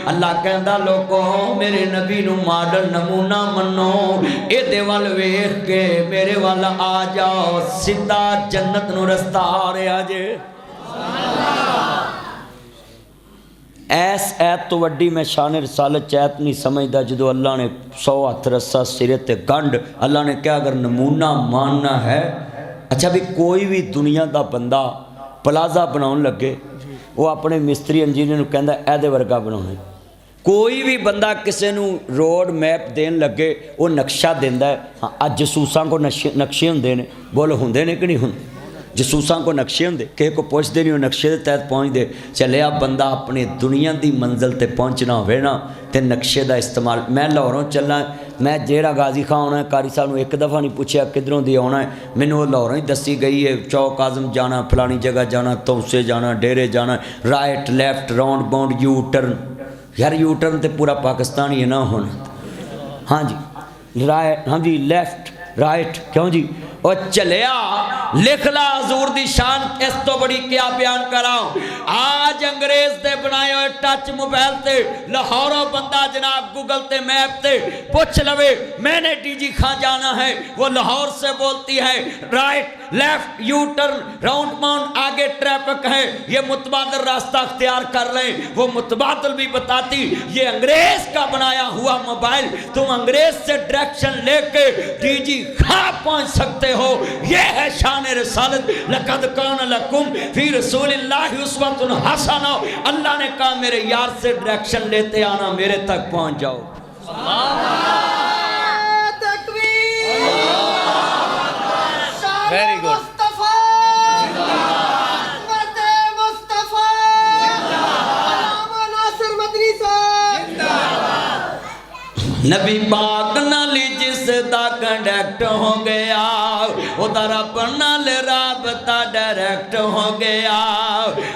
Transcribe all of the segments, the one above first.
اللہ کہندا لوگو میرے نبی نو ماڈل نمونہ منو اے دے وال ویکھ کے میرے وال آ جاؤ سیدھا جنت نو رستہ آ رہا جے ایس ایت تو وڈی میں شان رسالت چیت نہیں سمجھدا جدو اللہ نے 100 ہاتھ رسا سرے تے گنڈ اللہ نے کہا اگر نمونہ ماننا ہے اچھا بھی کوئی بھی دنیا دا بندہ پلازا بناؤن لگے وہ اپنے مستری انجینئر نو کہندا اے دے ورگا بناؤنے کوئی بھی بندہ کسے نو روڈ میپ دین لگے وہ نقشہ دیندا ہے ہاں اج جسوساں کو نقشے ہوندے نے بولو ہوندے نے کہ نہیں ہوندے جسوساں کو نقشے ہوندے کہ کو پوچھ دے نہیں وہ نقشے دے تحت پہنچ دے چلے اب بندہ اپنی دنیا دی منزل تے پہنچنا ہوئے نا تے نقشے دا استعمال میں لاہوروں چلنا میں جیڑا غازی خان ہونا ہے قاری صاحب نے ایک دفعہ نہیں پوچھا کدھروں دی آنا ہے میں وہ لاہوروں ہی دسی گئی ہے چوک اعظم جانا فلانی جگہ جانا توسے جانا ڈیرے جانا right left round bound you turn یار یو ٹرن تے پورا پاکستان ہی نہ ہونا ہاں جی رائٹ ہاں جی لیفٹ رائٹ کیوں جی اور چلیا لکھ لا حضور دی شان اس تو بڑی کیا بیان کراؤں آج انگریز دے بنائے ہوئے ٹچ موبائل تے لاہوروں بندہ جناب گوگل تے میپ تے پوچھ لوے میں نے ڈی جی خان جانا ہے وہ لاہور سے بولتی ہے right left you turn round bound آگے ٹریفک ہے یہ متبادل راستہ اختیار کر لیں وہ متبادل بھی بتاتی یہ انگریز کا بنایا ہوا موبائل تم انگریز سے ڈائریکشن لے کے ڈی جی خان پہنچ سکتے ہو یہ ہے شان رسالت لقد کان لکم فی رسول اللہ اسوۃ حسنہ اللہ نے کہا میرے یار سے ڈائریکشن لیتے آنا میرے تک پہنچ جاؤ تکبیر ویری گڈ نبی پاک نالی جس دا کنڈیکٹ ہو گیا ادھر اپنا رابطہ ڈائریکٹ ہو گیا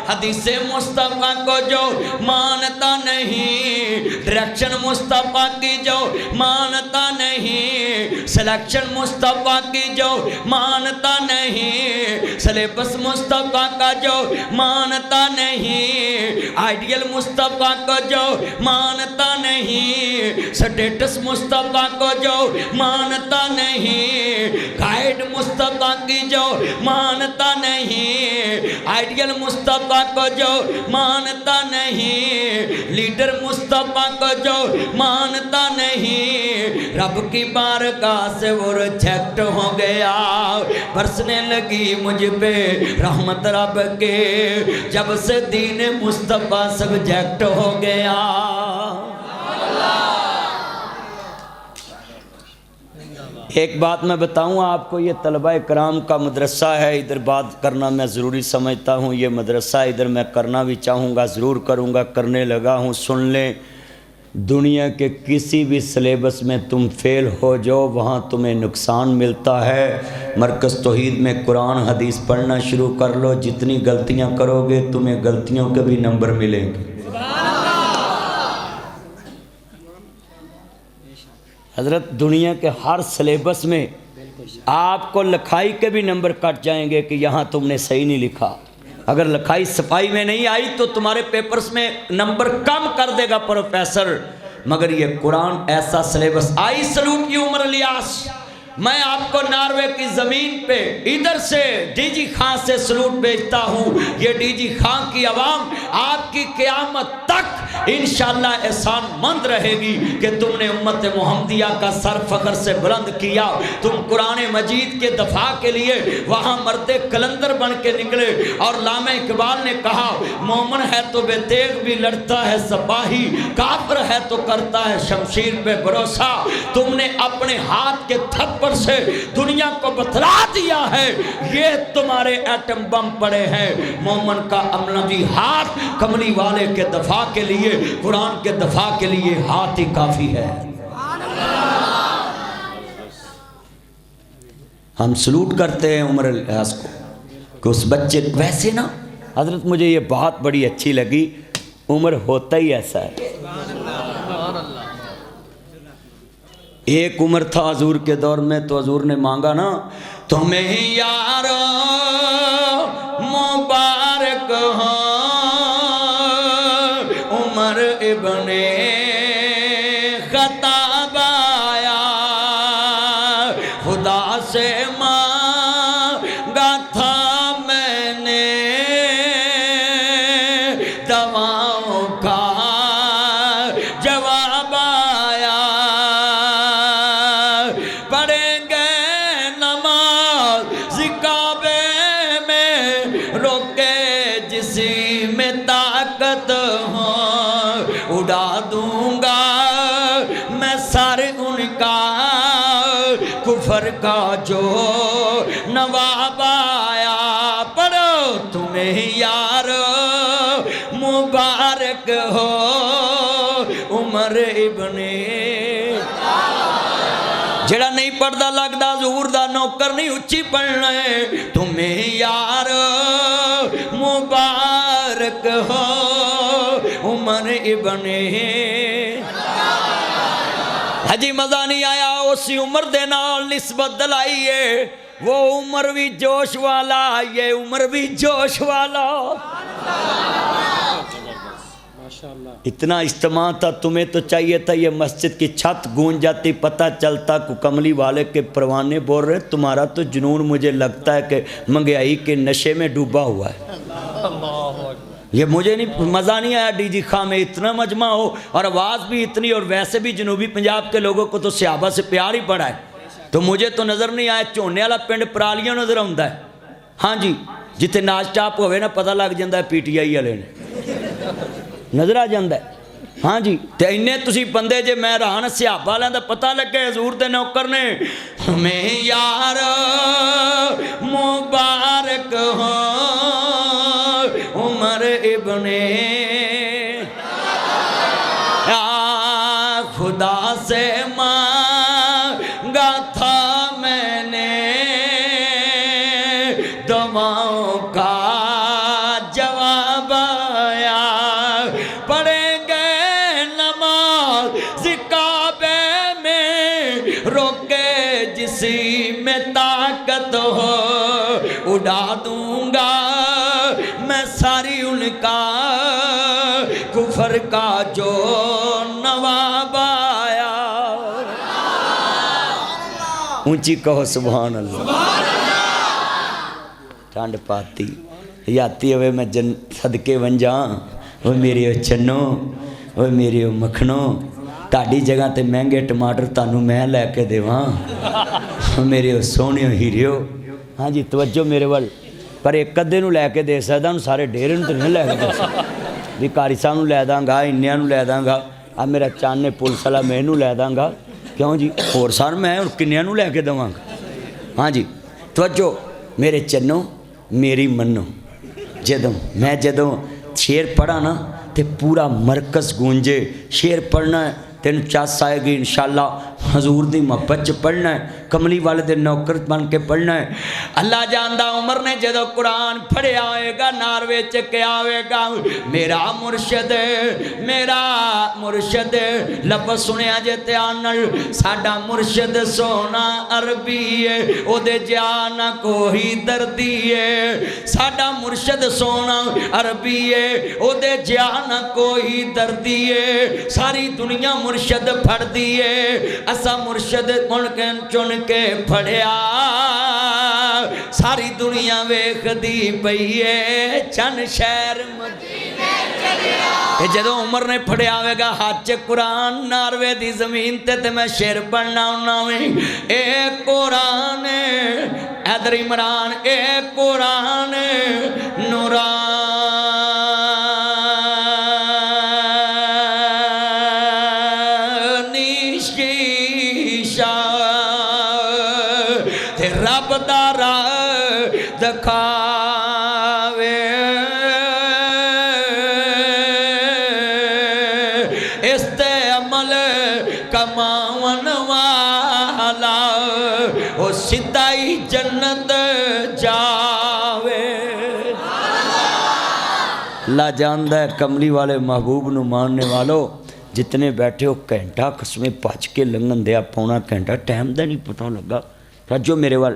حدیث مصطفیٰ کو جو مانتا نہیں ڈائریکشن مصطفیٰ کی جو مانتا نہیں سلیکشن مصطفیٰ کی جو مانتا نہیں سلیبس مصطفیٰ کا جو مانتا نہیں آئیڈیل مصطفیٰ کو جو مانتا نہیں سٹیٹس مصطفیٰ کو جو مانتا نہیں گائیڈ مصطفیٰ کی جو مانتا نہیں آئیڈیل مصطفیٰ کو جو مانتا نہیں لیڈر مصطفیٰ کو جو مانتا نہیں رب کی بارگاہ سے وہ ریجیکٹ ہو گیا برسنے لگی مجھ پہ رحمت رب کے جب سے دین مصطفیٰ سبجیکٹ ہو گیا ایک بات میں بتاؤں آپ کو یہ طلبہ کرام کا مدرسہ ہے ادھر بات کرنا میں ضروری سمجھتا ہوں یہ مدرسہ ادھر میں کرنا بھی چاہوں گا ضرور کروں گا کرنے لگا ہوں سن لیں دنیا کے کسی بھی سلیبس میں تم فیل ہو جاؤ وہاں تمہیں نقصان ملتا ہے مرکز توحید میں قرآن حدیث پڑھنا شروع کر لو جتنی غلطیاں کرو گے تمہیں غلطیوں کے بھی نمبر ملیں گے حضرت دنیا کے ہر سلیبس میں آپ کو لکھائی کے بھی نمبر کٹ جائیں گے کہ یہاں تم نے صحیح نہیں لکھا اگر لکھائی صفائی میں نہیں آئی تو تمہارے پیپرز میں نمبر کم کر دے گا پروفیسر مگر یہ قرآن ایسا سلیبس آئی سلوٹ کی عمر الیاس میں آپ کو ناروے کی زمین پہ ادھر سے ڈی جی خان سے سلوٹ بھیجتا ہوں یہ ڈی جی خان کی عوام آپ کی قیامت تک انشاءاللہ احسان مند رہے گی کہ تم نے امت محمدیہ کا سر فخر سے بلند کیا تم قرآن مجید کے دفاع کے لیے وہاں مرد کلندر بن کے نکلے اور علامہ اقبال نے کہا مومن ہے تو بے تیغ بھی لڑتا ہے سپاہی کافر ہے تو کرتا ہے شمشیر پہ بھروسہ تم نے اپنے ہاتھ کے تھپڑ سے دنیا کو بتلا دیا ہے یہ تمہارے ایٹم بم پڑے ہیں مومن کا عملی ہاتھ کملی والے کے دفاع کے لیے قرآن کے دفاع کے لیے ہاتھ ہی کافی ہے ہم سلوٹ کرتے ہیں عمر الیاس کو کہ اس بچے ویسے نا حضرت مجھے یہ بات بڑی اچھی لگی عمر ہوتا ہی ایسا ہے ایک عمر تھا حضور کے دور میں تو حضور نے مانگا نا تمہیں یار مبارک ہو عمر ابن خطاب آیا خدا سے مانگا تھا میں نے دعاؤں کا جواب آیا پڑھیں گے نماز کعبے میں روکے جسی میں طاقت ہو اڑا دوں گا میں سر ان کا کفر کا جو نواب آیا پڑھو تمہیں یار مبارک ہو عمر ابن جڑا نہیں پڑھدا لگدا ظہور دا نوکر نہیں اچھی پڑھنا ہے تمہیں یار مبارک ہو عمر ابن حجی مزہ نہیں آیا اسی عمر دے نال نسبت دلائیے وہ عمر بھی جوش والا یہ عمر بھی جوش والا اتنا اجتماع تھا تمہیں تو چاہیے تھا یہ مسجد کی چھت گونج جاتی پتہ چلتا کو کملی والے کے پروانے بول رہے تمہارا تو جنون مجھے لگتا ہے کہ مہنگائی کے نشے میں ڈوبا ہوا ہے یہ مجھے نہیں مزہ نہیں آیا ڈی جی خاں میں اتنا مجمع ہو اور آواز بھی اتنی اور ویسے بھی جنوبی پنجاب کے لوگوں کو تو صحابہ سے پیار ہی پڑا ہے تو مجھے تو نظر نہیں آیا چونے والا پنڈ پرالیاں نظر آتا ہے ہاں جی جتنے ناچ ٹاپ ہوئے نا پتہ لگ جاتا ہے پی ٹی آئی والے نے نظر آ جاتا ہے ہاں جی تے انہیں تسی بندے جے میں رہان صحابہ والوں دا پتہ لگے حضور دے نوکر نے ہمیں یار مبارک ہو عمر ابن خدا سے مانگا تھا میں نے دعاؤں کا جواب آیا پڑھیں گے نماز کعبے میں روکے جسی میں طاقت ہو اڑا دوں گا میں ساری ان کا کفر کا جو نواب آیا اونچی کہو سبحان اللہ ٹھنڈ پاتی یاتی ہوئے میں صدقے ون جاں وہ میری چنو وہ میری مکھنو تاڑی جگہ تے مہنگے ٹماٹر تانوں میں لے کے دیواں میرے سونے ہیریو ہاں جی توجہ میرے وال پر ایک قدے نو لے کے دے سکدا ہوں سارے ڈیرے نو تے نہیں لے کے دے سکدا بھی کاری صاحب نو لے داں گا انیاں نو لے داں گا اب میرا چانے پولیس والا میں نو لے داں گا کیوں جی اور سار میں کنیاں نو لے کے دواں گا ہاں جی توجہ میرے چنو میری منو جدوں شیر پڑھا نا تے پورا مرکز گونجے شیر پڑھنا ہے تین چاس آئے گی انشاءاللہ حضور دی محبت چ پڑھنا ہے کملی والے دے نوکر بن کے پڑھنا ہے اللہ جاندہ عمر نے جدو قرآن پڑھے آئے گا ناروے چکے آئے گا میرا مرشد لفظ سنیا جیتے آنل ساڑا مرشد سونا عربی ہے او دے جانا کوئی دردی ہے ساڑا مرشد سونا عربی ہے او دے جانا کوئی دردی ہے ساری دنیا مرشد پھڑ دیئے اسا مرشد چن کے پھڑیا ساری دنیا ویکھ دی پئیے چن شہر مدینے چلیا کہ جدو عمر نے پھڑیا ہوئے گا ہاتھ قرآن ناروے دی زمین تے میں شیر پڑھنا ہونا میں اے قرآن حیدر عمران اے قرآن نورانی شیشہ تے رب دارا دکھاوے اس تے عمل کماون والا وہ سدائی جنت جاوے اللہ جاندہ ہے کملی والے محبوب نو ماننے والو جتنے بیٹھے ہو گھنٹہ قسمیں پاچ کے لنگن دیا پونا گھنٹہ ٹائم دا نہیں پتہ لگا رجو میرے وال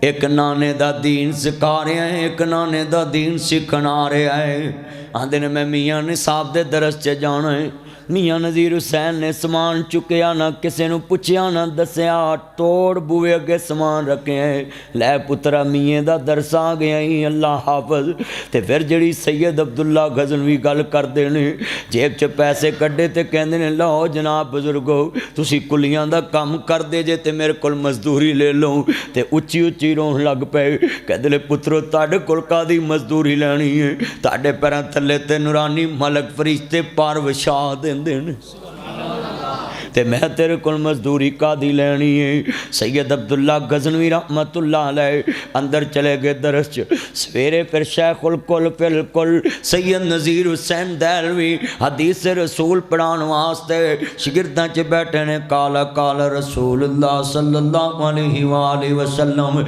ایک نانے دا دین سکھا رہا ہے، ایک نانے دا دین سکھنا رہا ہے۔ آندے نے میں میاں نصاب دے درس چ جانا ہے۔ میاں نذیر حسین نے سامان چکیا، نہ کسے نو پوچھیا نہ دسیا، توڑ بوئے اگے سامان رکھے ہیں۔ لے پترا میاں دا درس آ گیا ہی، اللہ حافظ۔ تے پھر جڑی سید عبداللہ غزنوی گل کردے نے، جیب چ پیسے کڈے تے کہندے نے لو جناب بزرگو تسی کلیاں دا کام کر دے جے تے میرے کول مزدوری لے لو، تے اچھی اچھی رون لگ پے۔ کہندے نے پترو تاڈے کول کادی مزدوری لینی ہے، تاڈے پیراں تھلے تے نورانی ملک فرشتے پار وچھا دے تے میں تیرے کول مزدوری کا دی لینی ہے۔ سید عبداللہ غزنوی رحمت اللہ علیہ اندر چلے گئے درس چ۔ سویرے پھر شیخ الکل بالکل سید نذیر حسین دہلوی حدیث رسول پڑھان واسطے شاگرداں چ بیٹھے نے۔ کالا کالا رسول اللہ صلی اللہ علیہ وآلہ وسلم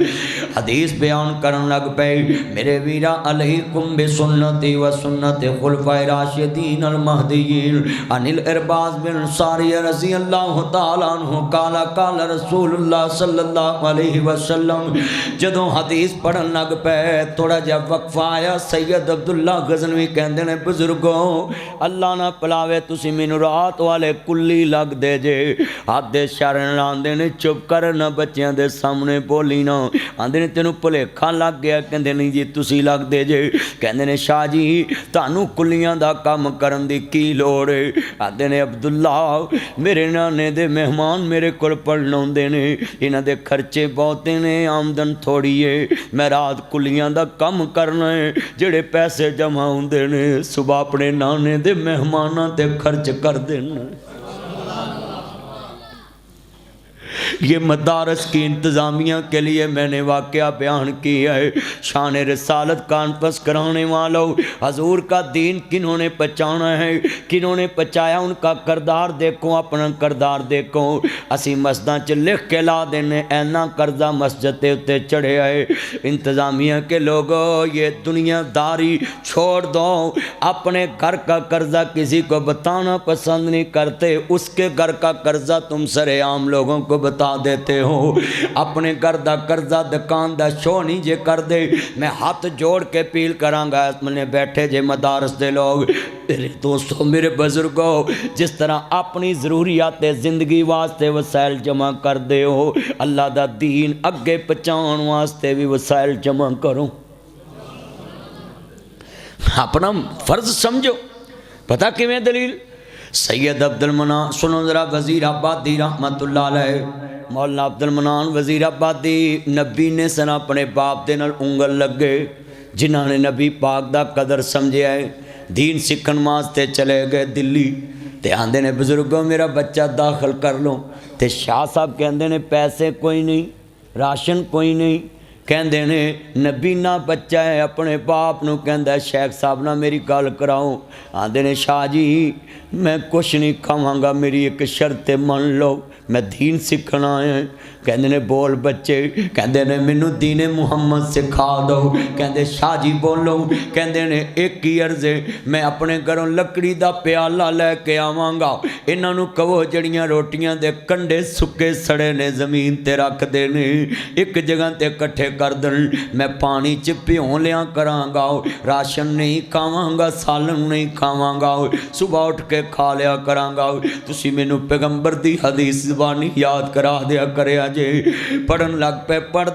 حدیث بیان کرن لگ پے۔ میرے ویرا علیکم بسنتی و سنت خلفائے راشدین المہدیین عن الارباز بن ساریہ رضی اللہ تعالیٰ عنہ کالا کالا رسول اللہ صلی اللہ علیہ وسلم۔ جدوں حدیث پڑھن لگ پے تھوڑا جا وقفہ آیا، سید عبداللہ غزنوی کہندے نے بزرگوں اللہ نہ پلاوے تسی مینوں رات والے کلی لگ دے جے۔ آدھے شرن آندے نے چپ کر نہ بچیاں دے سامنے بولی نہ، آندے نے تینوں بھلیکھا لگ گیا، کہندے نہیں جی تسی لگ دے جے۔ کہندے نے شاہ جی تانوں کلیاں دا کام کرن دی کی لوڑ ہے؟ آندے نے عبداللہ میرے نانے دے مہمان میرے کول پڑھن آندے نے، انہاں دے خرچے بہتے نے، آمدن تھوڑی ہے، میں رات کلیاں دا کم کرنا ہے، جڑے پیسے جمع ہوندے نے صبح اپنے نانے دے مہماناں تے خرچ کر دینا۔ یہ مدارس کی انتظامیہ کے لیے میں نے واقعہ بیان کیا ہے۔ شان رسالت کانفرنس کرانے والوں حضور کا دین کنہوں نے پہچانا ہے، کنہوں نے پہنچایا، ان کا کردار دیکھو، اپنا کردار دیکھو۔ اسی مسجداں چ لکھ کے لا دینے اینا قرضہ مسجد تے اتے چڑھے آئے۔ انتظامیہ کے لوگوں یہ دنیا داری چھوڑ دو، اپنے گھر کا قرضہ کسی کو بتانا پسند نہیں کرتے، اس کے گھر کا قرضہ تم سر عام لوگوں کو بتا دیتے ہو۔ اپنے گھر دا قرضہ دکان دا شو نہیں جے کر دے، میں ہاتھ جوڑ کے اپیل کرانگا اس میں بیٹھے جے مدارس دے لوگ، میرے دوستو میرے بزرگوں، جس طرح اپنی ضروریات زندگی واسطے وسائل جمع کر دے ہو، اللہ دا دین اگے پہنچان واسطے بھی وسائل جمع کرو۔ اپنا فرض سمجھو۔ پتہ کیویں دلیل؟ سید عبد المنان سنو ذرا وزیر آبادی رحمت اللہ علیہ، مولانا عبد المنان وزیر آبادی نبی نے سن اپنے باپ دے نال انگل لگے، جنہاں نے نبی پاک دا قدر سمجھے آئے، دین سکھن واسطے چلے گئے دلی، تے آندے نے بزرگوں میرا بچہ داخل کر لو، تے شاہ صاحب کہندے نے پیسے کوئی نہیں، راشن کوئی نہیں، کہندے نے نبی نہ بچہ ہے، اپنے باپ نو کہندہ ہے شیخ صاحب نہ میری گل کراؤ۔ آندے نے شاہ جی میں کچھ نہیں کھاواں گا، میری ایک شرط مان لو، میں دین سکھنا ہے۔ کہندے نے بول بچے، کہندے نے مینوں دین محمد سکھا دو۔ کہندے شاہ جی بولو، کہندے نے ایک ہی عرض ہے، میں اپنے گھروں لکڑی دا پیالہ لے کے آواں گا، انہاں نوں کہو جڑیاں روٹیاں دے کنڈے سکے سڑے نے زمین تے رکھ دے نے، ایک جگہ تے کٹھے کر دن، میں پانی چ پیوں لیاں کراں گا، راشن نہیں کھاواں گا، سالن نہیں کھاواں گا، صبح اٹھ کے کھا لیا کراں گا۔ تسی مینوں پیغمبر دی حدیث زبانی یاد کرا دیا کریا جے۔ پڑھن لگ پہ پڑھ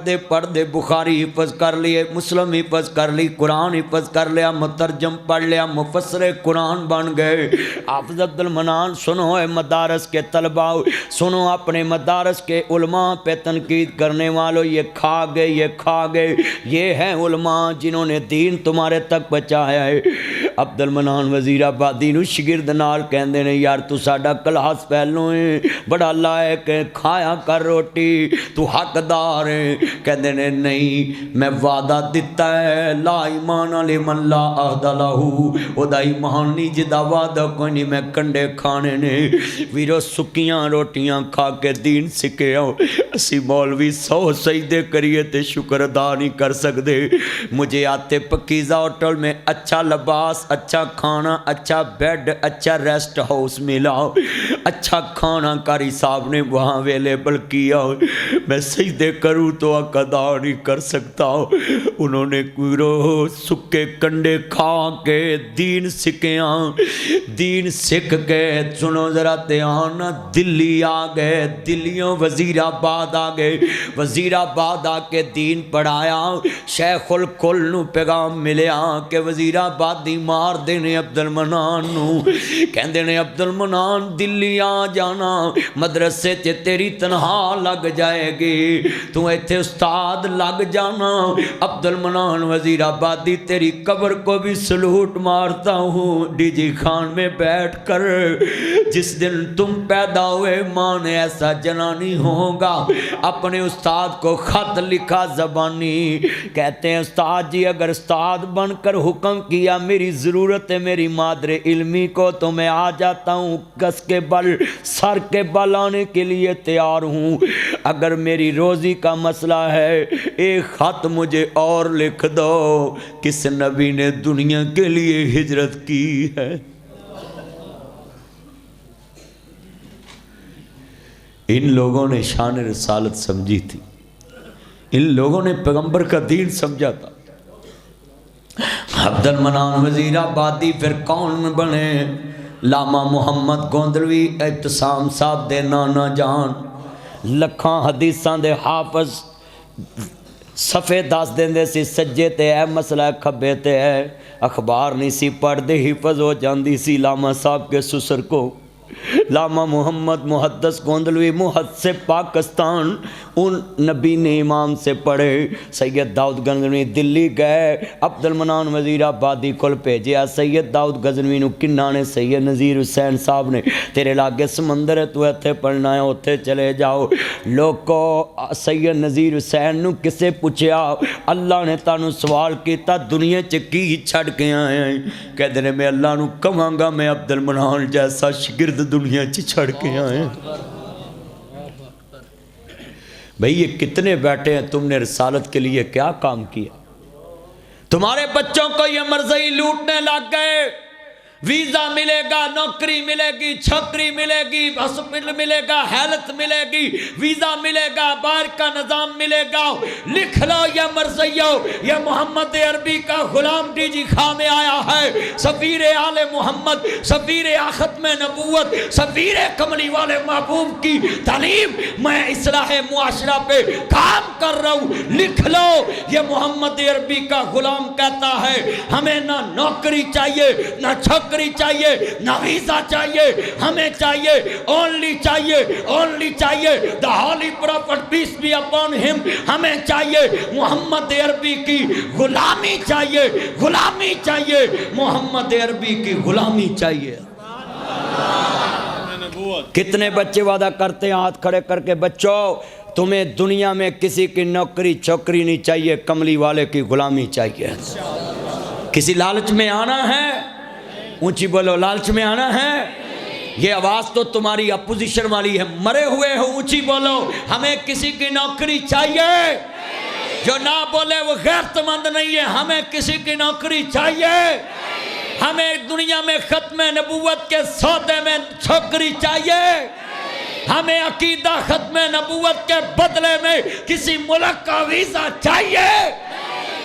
دے بخاری حفظ کر لیے، مسلم حفظ کر لی، قرآن حفظ کر لیا، مترجم پڑھ لیا، مفسر قرآن بن گئے۔ حافظ عبد المنان سنو اے مدارس کے طلباء، سنو اپنے مدارس کے علماء پہ تنقید کرنے والوں، یہ کھا گئے، یہ ہیں علماء جنہوں نے دین تمہارے تک پہنچایا ہے۔ عبد المنان وزیر آبادی نو شگرد نال کہندے نے یار تو ساڈا کلاس پہلو ہے، بڑا لائق ہے، کھایا کر روٹی، تو حقدار ہے۔ کہندے نے نہیں، میں وعدہ دیتا ہے لا ایمان لمن لا عہد لہ، او دا ایمان نہیں جدا وعدہ کوئی نہیں، میں کنڈے کھانے نے۔ ویرو سکیاں روٹیاں کھا کے دین سکھے ہو، اسی مولوی 100 سجدے کریے تے شکر ادا نہیں کر سکتے۔ مجھے آتے پکیزہ ہوٹل میں اچھا لباس، اچھا کھانا، اچھا بیڈ، اچھا ریسٹ ہاؤس ملا، اچھا کھانا قاری صاحب نے وہاں اویلیبل کیا، میں سجدے کروں تو ادا نہیں کر سکتا، انہوں نے سکے کنڈے کھا کے دین سکھیاں، دین سکھ کے سنو ذرا دھیان، دلی آ گئے، دلیوں وزیر آباد آ گئے، وزیر آباد آ کے دین پڑھایا، شیخ الکل نو پیغام ملیا کہ وزیر آبادی مار دینے عبد المنان نو، کہندے نے عبد المنان دلی آ جانا، مدرسے تے تیری تنہا لگ جائے گی، تو ایتھے استاد لگ جانا، عبد المنان وزیر آبادی تیری قبر کو بھی سلوٹ مارتا ہوں، ڈی جی خان میں بیٹھ کر، جس دن تم پیدا ہوئے ماں نے ایسا جنانی ہوگا، اپنے استاد کو خط لکھا زبانی، کہتے ہیں استاد جی اگر استاد بن کر حکم کیا میری ضرورت ہے میری مادر علمی کو تو میں آ جاتا ہوں، کس کے بل سر کے بل آنے کے لیے تیار ہوں، اگر میری روزی کا مسئلہ ہے ایک خط مجھے اور لکھ دو، کس نبی نے دنیا کے لیے ہجرت کی ہے؟ ان لوگوں نے شان رسالت سمجھی تھی، ان لوگوں نے پیغمبر کا دین سمجھا تھا۔ عبد المنان وزیر آبادی پھر کون بنے؟ لاما محمد گوندلوی ابتسام صاحب دے نانا جان، لکھاں حدیثاں دے حافظ، صفحے دس دیندے سی سجے تے ہے مسئلہ کھبے تے ہے، اخبار نہیں سی پڑھ دے حفظ ہو جاندی سی لاما صاحب کے سسر کو۔ لاما محمد محدث گوندلوی محدث پاکستان، ان نبی نے امام سے پڑھے، سید داؤد غزنوی دلی گئے، عبد المنان وزیر آبادی کل بھیجیا، سید داؤد غزنوی نو کنہ نے سید نذیر حسین صاحب نے تیرے لاگے سمندر ہے تو ایتھے پڑھنا ہے اتھے چلے جاؤ، لوگو سید نذیر حسین نو کسے پوچھیا اللہ نے تانوں سوال کیتا دنیا چ کی چھڑ کے آئے ہیں؟ کہتے ہیں میں اللہ نو کہاں گا میں عبد المنان جیسا شگرد دنیا چ چھڑ کے آئے ہیں۔ بھئی یہ کتنے بیٹھے ہیں، تم نے رسالت کے لیے کیا کام کیا؟ تمہارے بچوں کو یہ مرضی لوٹنے لگ گئے، ویزا ملے گا، نوکری ملے گی، چھکری ملے گی، ہاسپٹل ملے گا، ہیلتھ ملے گی، ویزا ملے گا، باہر کا نظام ملے گا، لکھ لو یہ مرضیو، یہ محمد عربی کا غلام ڈی جی خان میں آیا ہے، سفیر آل محمد، سفیر ختم نبوت، سفیر کملی والے محبوب کی تعلیم، میں اصلاح معاشرہ پہ کام کر رہا ہوں، لکھ لو یہ محمد عربی کا غلام کہتا ہے ہمیں نہ نوکری چاہیے، نہ چھکری چاہیے، نہ ویزا چاہیے، ہمیں چاہیے only چاہیے the holy prophet peace be upon him، ہمیں چاہیے محمد عربی کی غلامی چاہیے، غلامی چاہیے، محمد عربی کی غلامی چاہیے۔ کتنے بچے وعدہ کرتے ہیں ہاتھ کھڑے کر کے بچوں تمہیں دنیا میں کسی کی نوکری چوکری نہیں چاہیے، کملی والے کی غلامی چاہیے۔ کسی لالچ میں آنا ہے؟ اونچی بولو، لالچ میں آنا ہے؟ یہ آواز تو تمہاری اپوزیشن والی ہے، مرے ہوئے ہو، اونچی بولو، ہمیں کسی کی نوکری چاہیے، جو نہ بولے وہ غیرت مند نہیں ہے، ہمیں کسی کی نوکری چاہیے، ہمیں دنیا میں ختم نبوت کے سودے میں چھوکری چاہیے، ہمیں عقیدہ ختم نبوت کے بدلے میں کسی ملک کا ویزا چاہیے،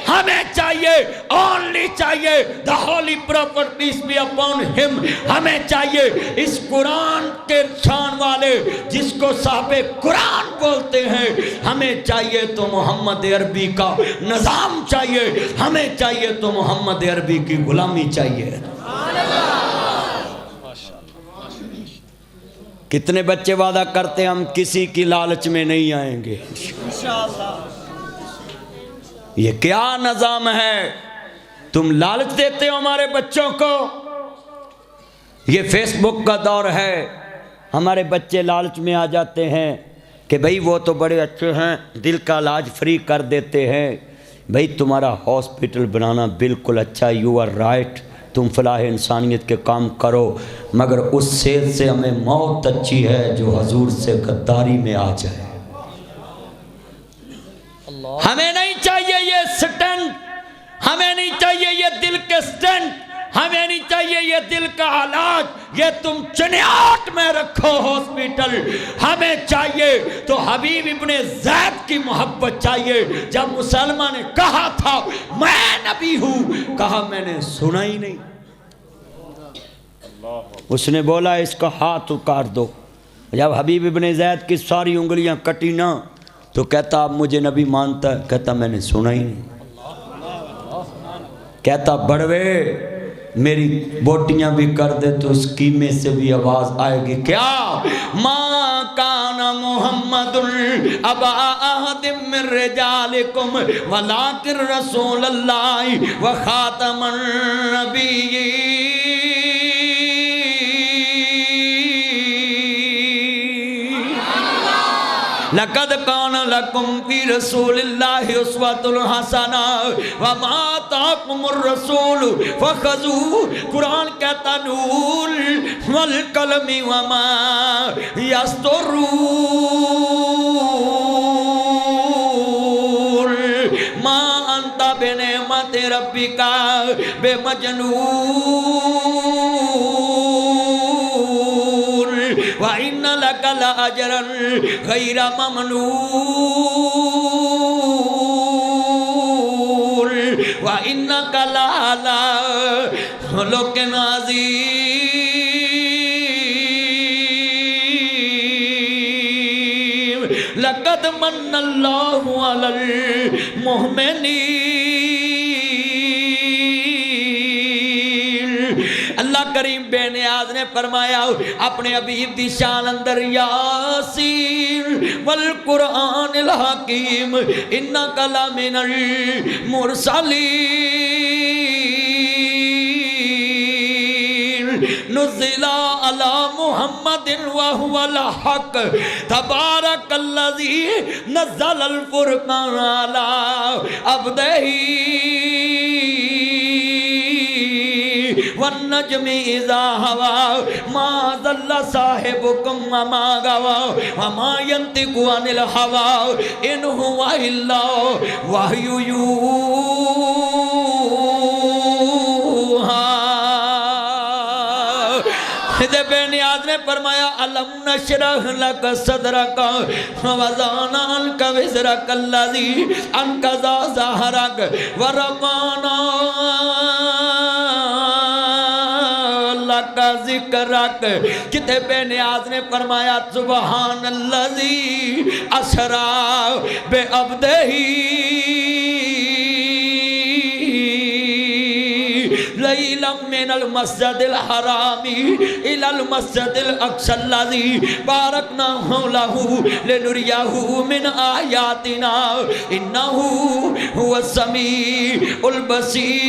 ہمیں چاہیے only چاہیے the holy prophet peace be upon him، ہمیں چاہیے اس قرآن کے شان والے جس کو صاحب قرآن بولتے ہیں، ہمیں چاہیے تو محمد عربی کا نظام چاہیے، ہمیں چاہیے تو محمد عربی کی غلامی چاہیے۔ کتنے بچے وعدہ کرتے ہیں ہم کسی کی لالچ میں نہیں آئیں گے؟ یہ کیا نظام ہے؟ تم لالچ دیتے ہو ہمارے بچوں کو۔ یہ فیس بک کا دور ہے، ہمارے بچے لالچ میں آ جاتے ہیں کہ بھئی وہ تو بڑے اچھے ہیں، دل کا علاج فری کر دیتے ہیں۔ بھئی تمہارا ہاسپٹل بنانا بالکل اچھا، یو آر رائٹ، تم فلاح انسانیت کے کام کرو، مگر اس سے ہمیں موت اچھی ہے جو حضور سے غداری میں آ جائے۔ ہمیں نہیں چاہیے یہ سٹنٹ، ہمیں نہیں چاہیے یہ دل کے سٹنٹ، ہمیں نہیں چاہیے یہ دل کا علاج یہ تم چنیاٹ میں رکھو ہاسپٹل، ہمیں چاہیے تو حبیب ابن زید کی محبت چاہیے۔ جب مسلمہ نے کہا تھا میں نبی ہوں، کہا میں نے سنا ہی نہیں۔ اس نے بولا اس کا ہاتھ کاٹ دو۔ جب حبیب ابن زید کی ساری انگلیاں کٹی نا تو کہتا اب مجھے نبی مانتا ہے، کہتا میں نے سنا ہی نہیں۔ کہتا بڑوے میری بوٹیاں بھی کر دے تو اس قیمے سے بھی آواز آئے گی، کیا ما کان محمد ابا احد من رجالکم ولکن رسول اللہ وخاتم النبیین۔ لقد کان لکم فی رسول اللہ اسوۃ حسنہ وما آتاکم الرسول فخذوہ۔ قرآن کہتا نون والقلم وما یسطرون ما انت بنعمت ربک بمجنون وَإِنَّ لَكَ لَأَجْرًا غَيْرَ مَمْنُونٍ وَإِنَّكَ لَعَلَىٰ خُلُقٍ عَظِيمٍ۔ لَقَدْ مَنَّ اللَّهُ عَلَى الْمُؤْمِنِينَ۔ اللہ کریم بے نیاز نے فرمایا اپنے حبیب دی شان اندر یاسین والقرآن الحکیم انک لمن المرسلین نزل علی محمد وهو الحق تبارک الذی نزل الفرقان علی عبدہ والنجم اذا ہوا ما ضل صاحبکم وما غوا وما ينطق عن الهوى ان هو الا وحی یوحی۔ بے نیاز نے فرمایا الم نشرح لک صدرک ووضعنا عنک وزرک الذی انقض ظہرک ورفعنا کا ذکرک۔ کتے بے نیاز نے فرمایا سبحان اللذی اسرا بے عبدہ لیلا من المسجد الحرام الى المسجد الاقصى الذي باركنا حوله لنريه من آیاتنا انه هو السمیع البصیر۔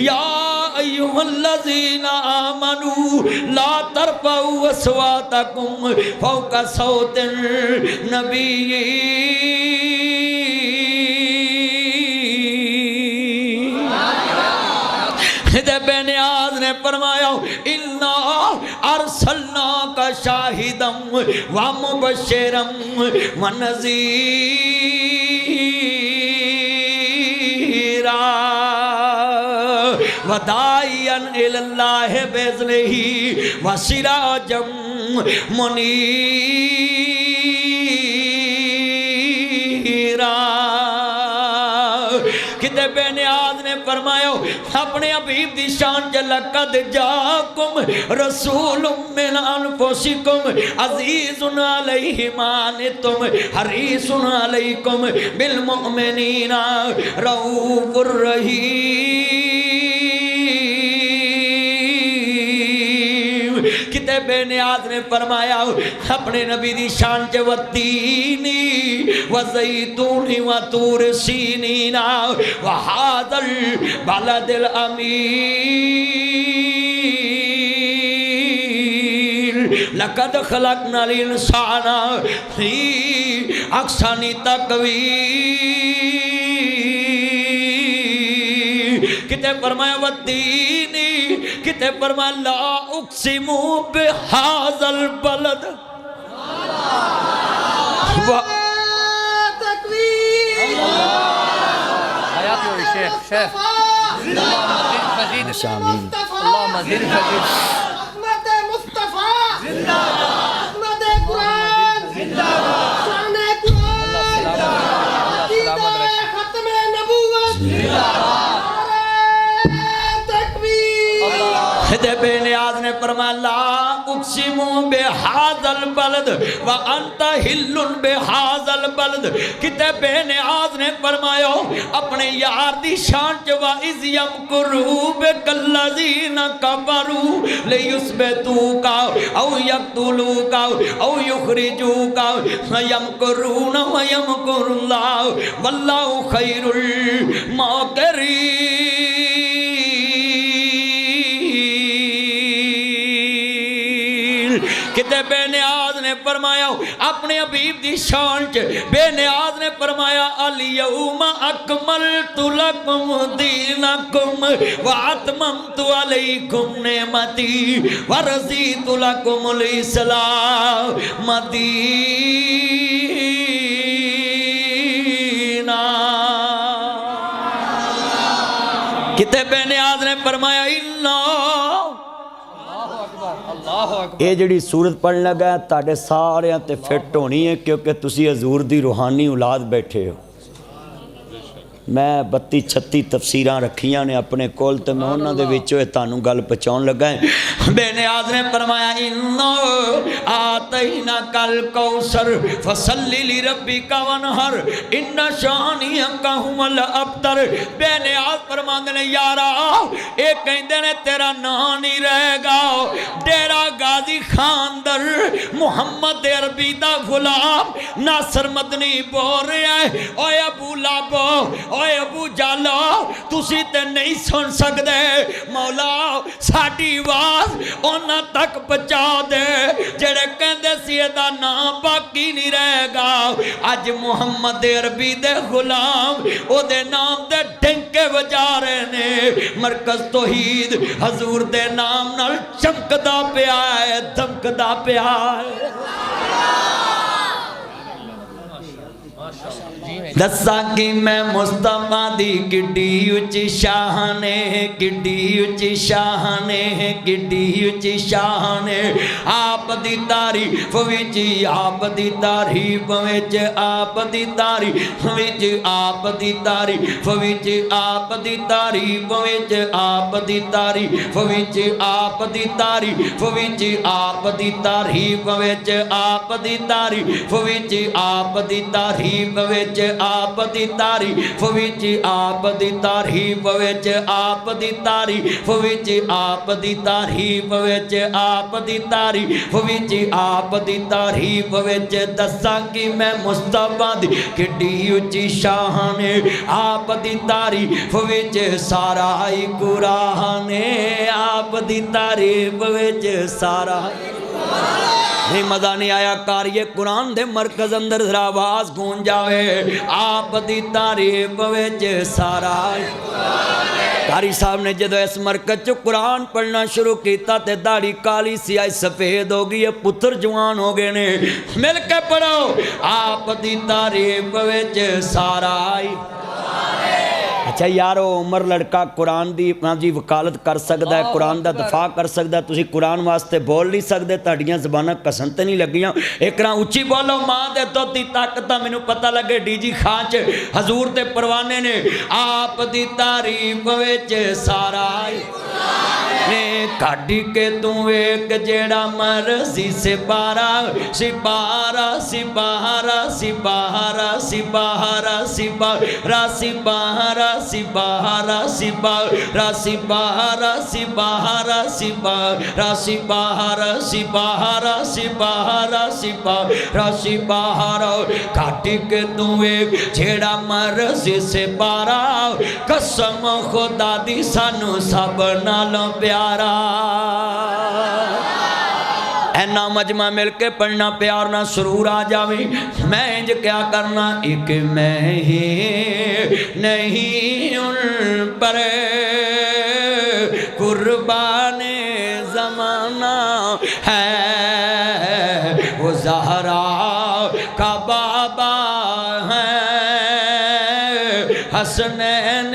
یا ایہا الذین آمنوا لا ترفعوا اصواتکم فوق صوت النبی۔ بے نیاز نے فرمایا اِنَّا أَرْسَلْنَاكَ شَاهِدًا وَمُبَشِّرًا وَنَذِيرًا وَدَاعِيًا إِلَى اللَّهِ بِإِذْنِهِ وَسِرَاجًا مُنِيرًا۔ کتے بے نیاز نے فرمایا اپنے حبیب دی شان لقد جاکم رسول من انفسکم عزیز علیہ ما عنتم حریص علیکم بالمؤمنین رؤوف الرحیم۔ کتے بے نیاز نے فرمایا اپنے نبی دی شان والتینی وزیتونی وطور سینین وہذا البلد الامین لقد خلقنا الانسان فی احسن تقویم۔ کتے فرمایا والتینی، کتے فرمایا لا اقسم بہذا البلد اللهم زد فزيد احمد مصطفى احمد قرآن شان قرآن ختم نبوت خدے بے نیاز نے فرمایا لا اقسمو بہذا البلد وانت حل بہذا البلد کتے بے نیاز نے فرمایا اپنے یار دی شان چ واذ یمکروا بک الذین کفروا لیثبتوک او یقتلوک او یخرجوک ویمکرون ویمکر اللہ واللہ خیر الماکرین کتے بے نیاز نے فرمایا اپنے حبیب دی شان چ بے نیاز نے فرمایا الیوم اکملت لکم دینکم واتممت علیکم نعمتی ورضیت لکم الاسلام دینا کتے بے نیاز نے فرمایا یہ جڑی سورت پڑھنے لگا ہے تاڑے سارے تے فٹ ہونی ہے کیونکہ تسی حضور دی روحانی اولاد بیٹھے ہو میں 32-36 تفسیراں رکھیاں نے اپنے کول تے میں انہاں دے وچوں تانوں گل پہنچاؤن لگا ہے بے نیاز نے فرمایا انو آتیناک الکوثر فصلی لربک وانحر ان شانئک ھو الابتر بے نیاز فرماندے نے یارا اے کہندے نے تیرا نام نہیں رہے گا ڈیرا غازی خان در محمد عربی دا غلام ناصر مدنی بول رہا ہے اوے ابو لابو اوے ابو جالو تسی تے نہیں سن سکدے مولا ساڈی آواز اونا تک پہنچا دے جڑے کہندے سی دا نام باقی نہیں رہے گا اج محمد عربی دے غلام او دے نام دے ڈنکے بجا رہے نے مرکز توحید حضور دے نام نال چمکدا پیا ہے دمکدا پیا ہے دسا کہ میں مصطفیٰ دی گڈی اچھی شاہنے گڈی اچھی شاہنے گڈی اچھی شاہنے آپ دی تعریف وچ آپ دی تعریف وچ آپ دی تعریف وچ آپ دی تعریف وچ آپ دی تعریف وچ آپ دی تعریف وچ آپ دی تعریف وچ آپ دی تعریف وچ آپ دی تعریف وچ آپ دی تعریف وچ آپ دی تعریف وچ آپ دی تعریف وچ آپ دی تعریف وچ آپ دی تعریف وچ آپ دی تعریف وچ آپ دی تعریف وچ دساں کہ میں مصطفیٰ دی کڈی اچھی شان آپ دی تعریف وچ سارا ہی قرآن آپ دی تعریف وچ سارا نہیں مزہ نہیں آیا کاریے قرآن دے مرکز اندر ذرا آواز گون جاوے آپ دی تعریف وچ سارا کاری صاحب نے جدو اس مرکز چو قرآن پڑھنا شروع کیتا تے داڑھی کالی سیاہ سفید ہو گئی پتر جوان ہو گئے نے مل کے پڑھو آپ دی تعریف وچ سارا اچھا یارو عمر لڑکا قرآن دی جی وکالت کر سکتا ہے قرآن دا دفاع کر سکتا ہے تسی قرآن واسطے بول نہیں سکتے تہاڈیاں زباناں کسن تے نہیں لگیاں ایک نہ اچھی بولو ماں دے دودھ دی طاقت مینوں پتہ لگے ڈی جی خان چ حضور دے پروانے نے آپ دی تعریف وچ سارا نے کاڈی کے تو ایک جیڑا مرضی سے بارا سپارا سپارا سپارا سپارا سپارا سپارا سپارا سپارا سپارا سپارا سپارا سپارا سپارا سپارا سپارا سپارا کاٹی کے تو ایک جیڑا مرضی سے بارا قسم خدا دی سانو سب نالوں پیارا اینا مجمع مل کے پڑھنا پیار نہ سرور آ جاویں میں انج کیا کرنا ایک میں ہی نہیں ان پر قربان زمانہ ہے وہ زہرا کا بابا ہے حسنین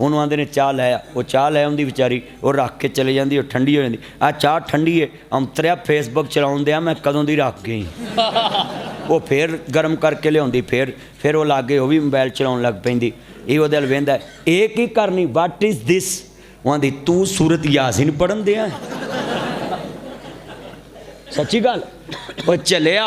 ਉਹਨੂੰ ਆਂਦੇ ਨੇ ਚਾਹ ਲੈ ਆ, ਉਹ ਚਾਹ ਲੈ ਆਉਂਦੀ ਵਿਚਾਰੀ, ਉਹ ਰੱਖ ਕੇ ਚਲੇ ਜਾਂਦੀ, ਉਹ ਠੰਡੀ ਹੋ ਜਾਂਦੀ। ਆ ਚਾਹ ਠੰਡੀ ਹੈ ਅੰਤਰਿਆ ਫੇਸਬੁੱਕ ਚਲਾਉਂਦੇ ਆ ਮੈਂ ਕਦੋਂ ਦੀ ਰੱਖ ਗਈ, ਉਹ ਫੇਰ ਗਰਮ ਕਰਕੇ ਲਿਆਉਂਦੀ, ਫਿਰ ਉਹ ਲਾਗੇ ਉਹ ਵੀ ਮੋਬਾਈਲ ਚਲਾਉਣ ਲੱਗ ਪੈਂਦੀ। ਇਹ ਉਹਦੇ ਵੱਲ ਵੇਂਦਾ, ਇਹ ਕੀ ਕਰਨੀ, ਵਾਟ ਇਜ਼ ਦਿਸ। ਉਹ ਆਂਦੀ ਤੂੰ ਸੂਰਤ ਯਾਸੀਨ ਪੜ੍ਹਨ ਦਿਆ। ਸੱਚੀ ਗੱਲ ਉਹ ਚੱਲਿਆ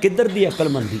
ਕਿੱਧਰ ਦੀ ਅਕਲਮੰਦੀ।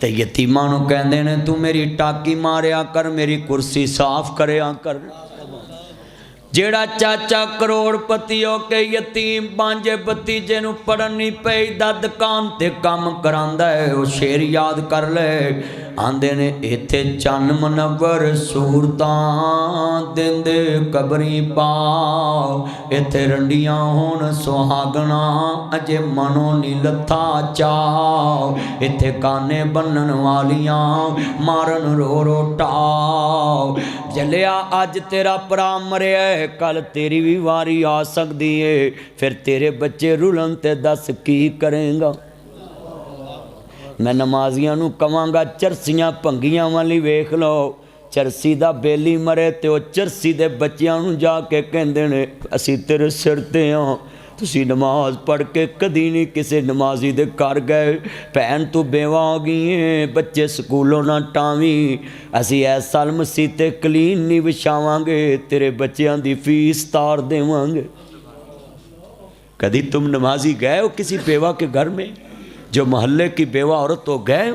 تے یتیماں نوں کہندے نے تو میری ٹاکی ماریا کر میری کرسی صاف کریا کر جیڑا چاچا کروڑ پتی ہو کے یتیم بانجے بتیجے نو پڑھن نہیں پئی دا دکان تے کام کراندا ہے وہ شیر یاد کر لے آندے نے ایتھے چن منور صورتاں دیندے قبری پا ایتھے رنڈیاں ہون سہاگنا اجے منو نہیں لتھا چاو ایتھے کانے بنن والیاں مارن رو رو ٹاو جلیا اج تیرا پرا مریا ہے کل تیری بھی واری آ سکتی ہے پھر تیرے بچے رولن تے دس کی کریں گا میں نمازیاں نو کہاں گا چرسیاں پنگیاں والی ویکھ لو چرسی دا بیلی مرے تے او چرسی دے بچیاں نو جا کے کہندے نے اسی تیرے سر تے ہاں تسی نماز پڑھ کے کدی نہیں کسے نمازی دے کر گئے پہن تو بیوہ ہو گئی ہیں بچے سکولوں نہ ٹاویں اسی ایس سال مسیح تے کلین نہیں بچھاواں گے تیرے بچیاں دی فیس تار دیواں گے کدی تم نمازی گئے ہو کسی بیوہ کے گھر میں جو محلے کی بیوہ عورت ہو گئے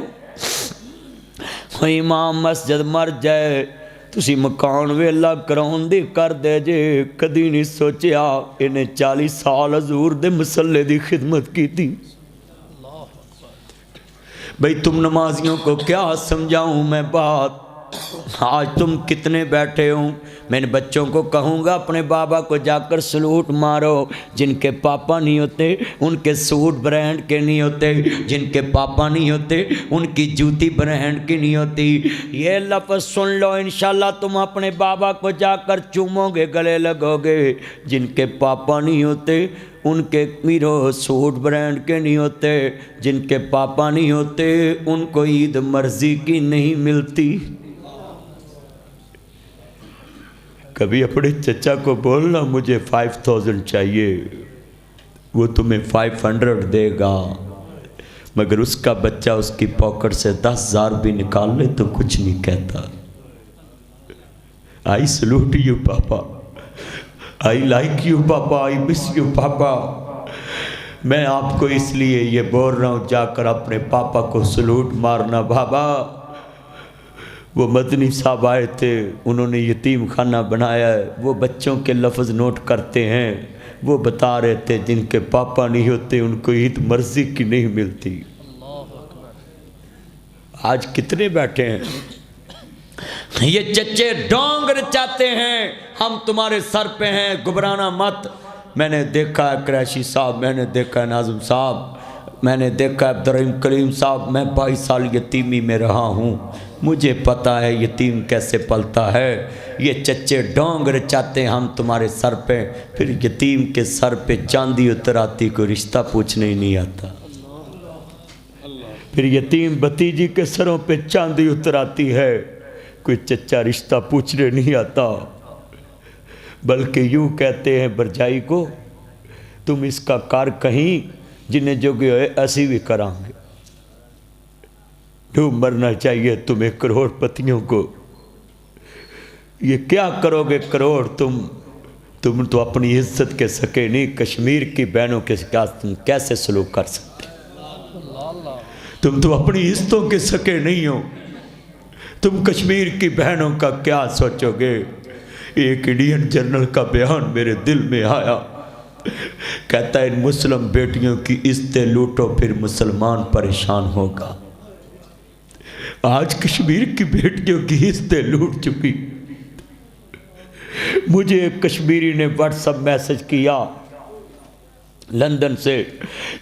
ہو امام مسجد مر جائے تسی مکان ویلا کراؤن دی کر دے جے کدی نہیں سوچیا انہیں 40 سال حضور دے مسلے دی خدمت کی تھی بھئی تم نمازیوں کو کیا سمجھاؤں میں بات آج تم کتنے بیٹھے ہوں میں ان بچوں کو کہوں گا اپنے بابا کو جا کر سلوٹ مارو جن کے پاپا نہیں ہوتے ان کے سوٹ برینڈ کے نہیں ہوتے جن کے پاپا نہیں ہوتے ان کی جوتی برینڈ کی نہیں ہوتی یہ لفظ سن لو انشاءاللہ تم اپنے بابا کو جا کر چومو گے گلے لگو گے جن کے پاپا نہیں ہوتے ان کے میرو سوٹ برینڈ کے نہیں ہوتے جن کے پاپا نہیں ہوتے ان کو عید مرضی کی نہیں ملتی کبھی اپنے چچا کو بولنا مجھے 5000 چاہیے وہ تمہیں 500 دے گا مگر اس کا بچہ اس کی پاکٹ سے 10,000 بھی نکال لے تو کچھ نہیں کہتا I salute you papa I like you papa I miss you پاپا میں آپ کو اس لیے یہ بول رہا ہوں جا کر اپنے پاپا کو سلوٹ مارنا بابا وہ مدنی صاحب آئے تھے انہوں نے یتیم خانہ بنایا ہے وہ بچوں کے لفظ نوٹ کرتے ہیں وہ بتا رہے تھے جن کے پاپا نہیں ہوتے ان کو عید مرضی کی نہیں ملتی آج کتنے بیٹھے ہیں یہ چچے ڈونگ رچاتے ہیں ہم تمہارے سر پہ ہیں گھبرانا مت میں نے دیکھا ہے قریشی صاحب میں نے دیکھا ہے ناظم صاحب میں نے دیکھا ہے عبدالرحیم کلیم صاحب میں 22 سال یتیمی میں رہا ہوں مجھے پتہ ہے یتیم کیسے پلتا ہے یہ چچے ڈونگ رچاتے ہیں ہم تمہارے سر پہ پھر یتیم کے سر پہ چاندی اتر آتی کوئی رشتہ پوچھنے ہی نہیں آتا پھر یتیم بھتیجی کے سروں پہ چاندی اتر آتی ہے کوئی چچا رشتہ پوچھنے نہیں آتا بلکہ یوں کہتے ہیں برجائی کو تم اس کا کار کہیں جنہیں جو گئے ہوئے ایسی بھی کریں گے ڈوب مرنا چاہیے تمہیں کروڑ پتیوں کو یہ کیا کرو گے کروڑ تم تو اپنی عزت کے سکے نہیں کشمیر کی بہنوں کے ساتھ تم کیسے سلوک کر سکتے تم تو اپنی عزتوں کے سکے نہیں ہو تم کشمیر کی بہنوں کا کیا سوچو گے ایک انڈین جنرل کا بیان میرے دل میں آیا کہتا ہے ان مسلم بیٹیوں کی عزتیں لوٹو پھر مسلمان پریشان ہوگا آج کشمیر کی بیٹیوں کی عزتیں لوٹ چکی مجھے ایک کشمیری نے واٹس ایپ میسج کیا لندن سے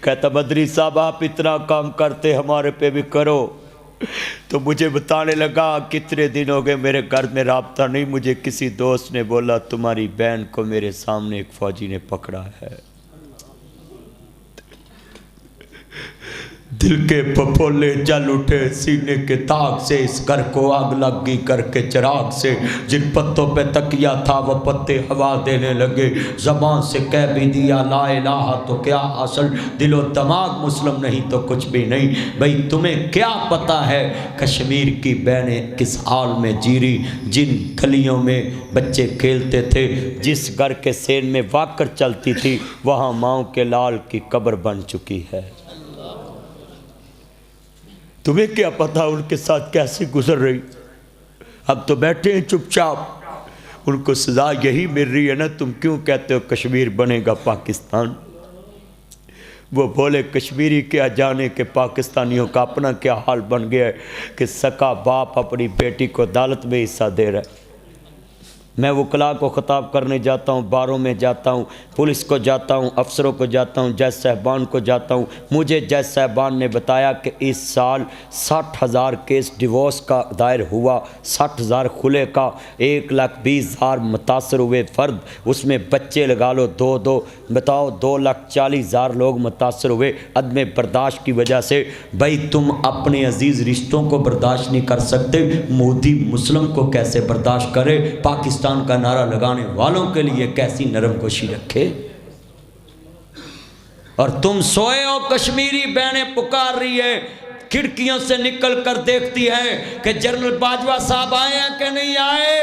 کہتا مدری صاحب آپ اتنا کام کرتے ہمارے پہ بھی کرو تو مجھے بتانے لگا کتنے دن ہو گئے میرے گھر میں رابطہ نہیں مجھے کسی دوست نے بولا تمہاری بہن کو میرے سامنے ایک فوجی نے پکڑا ہے دل کے پپولے جل اٹھے سینے کے تاغ سے اس گھر کو آگ لگ گئی کر کے چراغ سے جن پتوں پہ تکیا تھا وہ پتے ہوا دینے لگے زبان سے کہہ بھی دیا لا الہ تو کیا حاصل دل و دماغ مسلم نہیں تو کچھ بھی نہیں بھئی تمہیں کیا پتا ہے کشمیر کی بہنیں کس حال میں جیری جن گلیوں میں بچے کھیلتے تھے جس گھر کے سین میں واکر چلتی تھی وہاں ماؤں کے لال کی قبر بن چکی ہے تمہیں کیا پتا ان کے ساتھ کیسے گزر رہی. اب تو بیٹھے ہیں چپ چاپ، ان کو سزا یہی مل رہی ہے نا. تم کیوں کہتے ہو کشمیر بنے گا پاکستان؟ وہ بولے کشمیری کیا جانے کہ پاکستانیوں کا اپنا کیا حال بن گیا ہے کہ سکا باپ اپنی بیٹی کو عدالت میں حصہ دے رہا ہے. میں وکلاء کو خطاب کرنے جاتا ہوں، باروں میں جاتا ہوں، پولیس کو جاتا ہوں، افسروں کو جاتا ہوں، جج صاحبان کو جاتا ہوں. مجھے جج صاحبان نے بتایا کہ اس سال 60,000 کیس ڈیورس کا دائر ہوا، 60,000 خلے کا، 1,20,000 متاثر ہوئے فرد، اس میں بچے لگا لو 2 بتاؤ 2,40,000 لوگ متاثر ہوئے عدم برداشت کی وجہ سے. بھائی تم اپنے عزیز رشتوں کو برداشت نہیں کر سکتے، مودی مسلم کو کیسے برداشت کرے؟ پاکستان کا نعرہ لگانے والوں کے لیے کیسی نرم کوشی رکھے. اور تم سوئے ہو، کشمیری بہنیں پکار رہی ہے، کھڑکیوں سے نکل کر دیکھتی ہے کہ جنرل باجوہ صاحب آئے ہیں کہ نہیں آئے.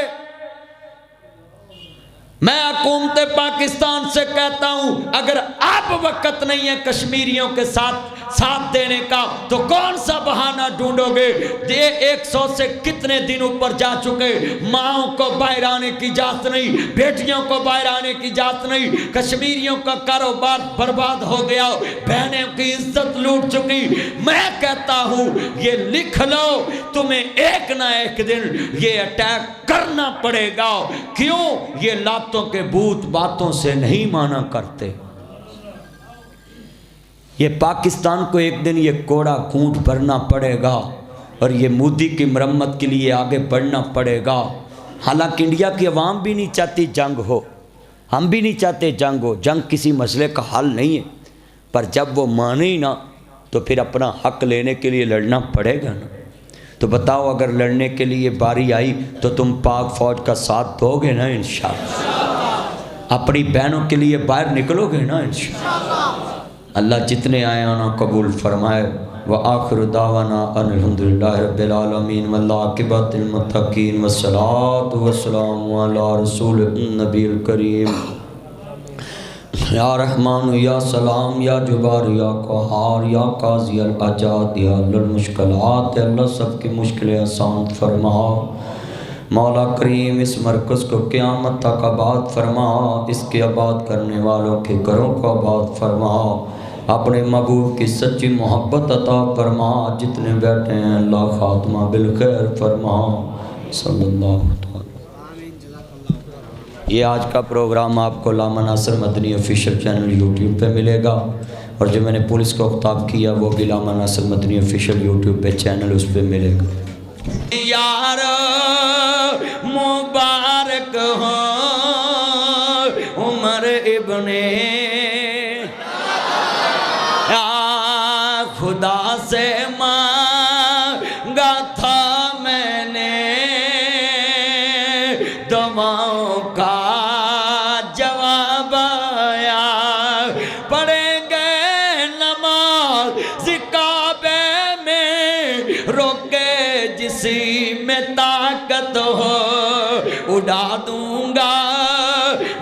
میں حکومت پاکستان سے کہتا ہوں اگر اب وقت نہیں ہے کشمیریوں کے ساتھ دینے کا تو کون سا بہانہ ڈھونڈو گے؟ یہ 100 سے کتنے دن اوپر جا چکے، ماؤں کو باہر آنے کی اجازت نہیں، بیٹیوں کو باہر آنے کی اجازت نہیں، کشمیریوں کا کاروبار برباد ہو گیا، بہنوں کی عزت لوٹ چکی. میں کہتا ہوں یہ لکھ لو، تمہیں ایک نہ ایک دن یہ اٹیک کرنا پڑے گا. کیوں؟ یہ لاتوں کے بھوت باتوں سے نہیں مانا کرتے. یہ پاکستان کو ایک دن یہ کوڑا گھونٹ بھرنا پڑے گا اور یہ مودی کی مرمت کے لیے آگے بڑھنا پڑے گا. حالانکہ انڈیا کی عوام بھی نہیں چاہتی جنگ ہو، ہم بھی نہیں چاہتے جنگ ہو، جنگ کسی مسئلے کا حل نہیں ہے، پر جب وہ مانے ہی نہ تو پھر اپنا حق لینے کے لیے لڑنا پڑے گا نا. تو بتاؤ اگر لڑنے کے لیے باری آئی تو تم پاک فوج کا ساتھ دو گے نا انشاءاللہ؟ اپنی بہنوں کے لیے باہر نکلو گے نا انشاءاللہ؟ اللہ جتنے آئے آنا قبول فرمائے. وآخر دعوانا ان الحمدللہ رب العالمین والعاقبۃ للمتقین والصلاة والسلام علی رسول النبی الکریم. یا رحمان یا سلام یا جبار یا قہار یا قاضی الحاجات یا حل المشکلات. اللہ سب کی مشکلیں آسان فرما. مولا کریم اس مرکز کو قیامت تک آباد فرما، اس کے آباد کرنے والوں کے گھروں کو آباد فرما. اپنے محبوب کی سچی محبت عطا فرما. جتنے بیٹھے ہیں اللہ خاتمہ بالخیر فرما. صلی اللہ علیہ. یہ آج کا پروگرام آپ کو علامہ ناصر مدنی آفیشیل چینل یوٹیوب پہ ملے گا، اور جو میں نے پولیس کو خطاب کیا وہ بھی علامہ ناصر مدنی آفیشیل یوٹیوب پہ چینل اس پہ ملے گا. یار مبارک ہو عمر ابن خدا سے مانگا تھا میں نے دعاؤں کا جواب آیا. پڑھیں گے نماز کعبے میں روکے جسی میں طاقت ہو، اڑا دوں گا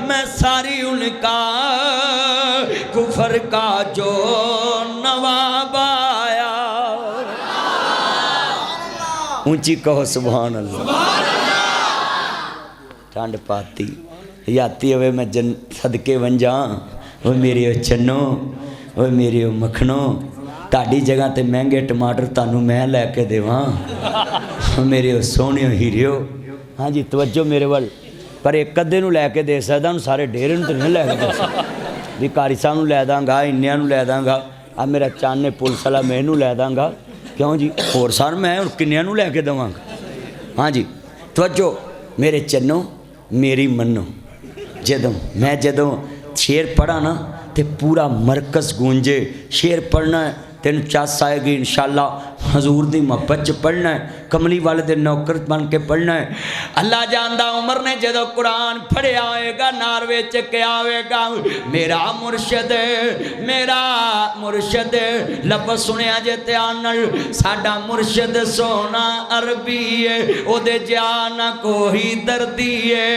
میں ساری ان کا کفر کا جو نواب آیا. اونچی کہو سبحان اللہ. ٹھنڈ پاتی یاتی ہوئے میں صدقے ون جا. وہ میری چنو، وہ میری مکھنو، تاڑی جگہ تے مہنگے ٹماٹر تانوں میں لے کے دیواں. میرے سونے ہیریو. ہاں جی توجہ میرے وال. پر ایک کدے نو لے کے دے سکدا، ان سارے ڈیرے نو تے نہیں لے کے دے سکدا. بھی کاری صاحب نو لے داں گا، انیاں نو لے داں گا، اب میرا چانے پولیس والا میں نو لے داں گا. کیوں جی اور سار میں کنیاں نو لے کے دواں گا. ہاں جی توجہ میرے چنو میری منو. جدوں شیر پڑھا نا تے پورا مرکز گونجے. شیر پڑھنا ہے تین چاس آئے گی انشاءاللہ. حضور دی محبت پڑھنا ہے، کملی والے دے نوکر بن کے پڑھنا ہے. اللہ جاندہ عمر نے جدو قرآن پڑھے آئے گا ناروے چکے آئے گا میرا مرشد لفظ سنیا جے تیانل. ساڑا مرشد سونا عربی ہے او دے جانا کوئی دردی ہے.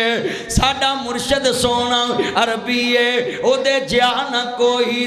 ساڑا مرشد سونا عربی ہے او دے جانا کوئی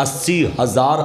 80,000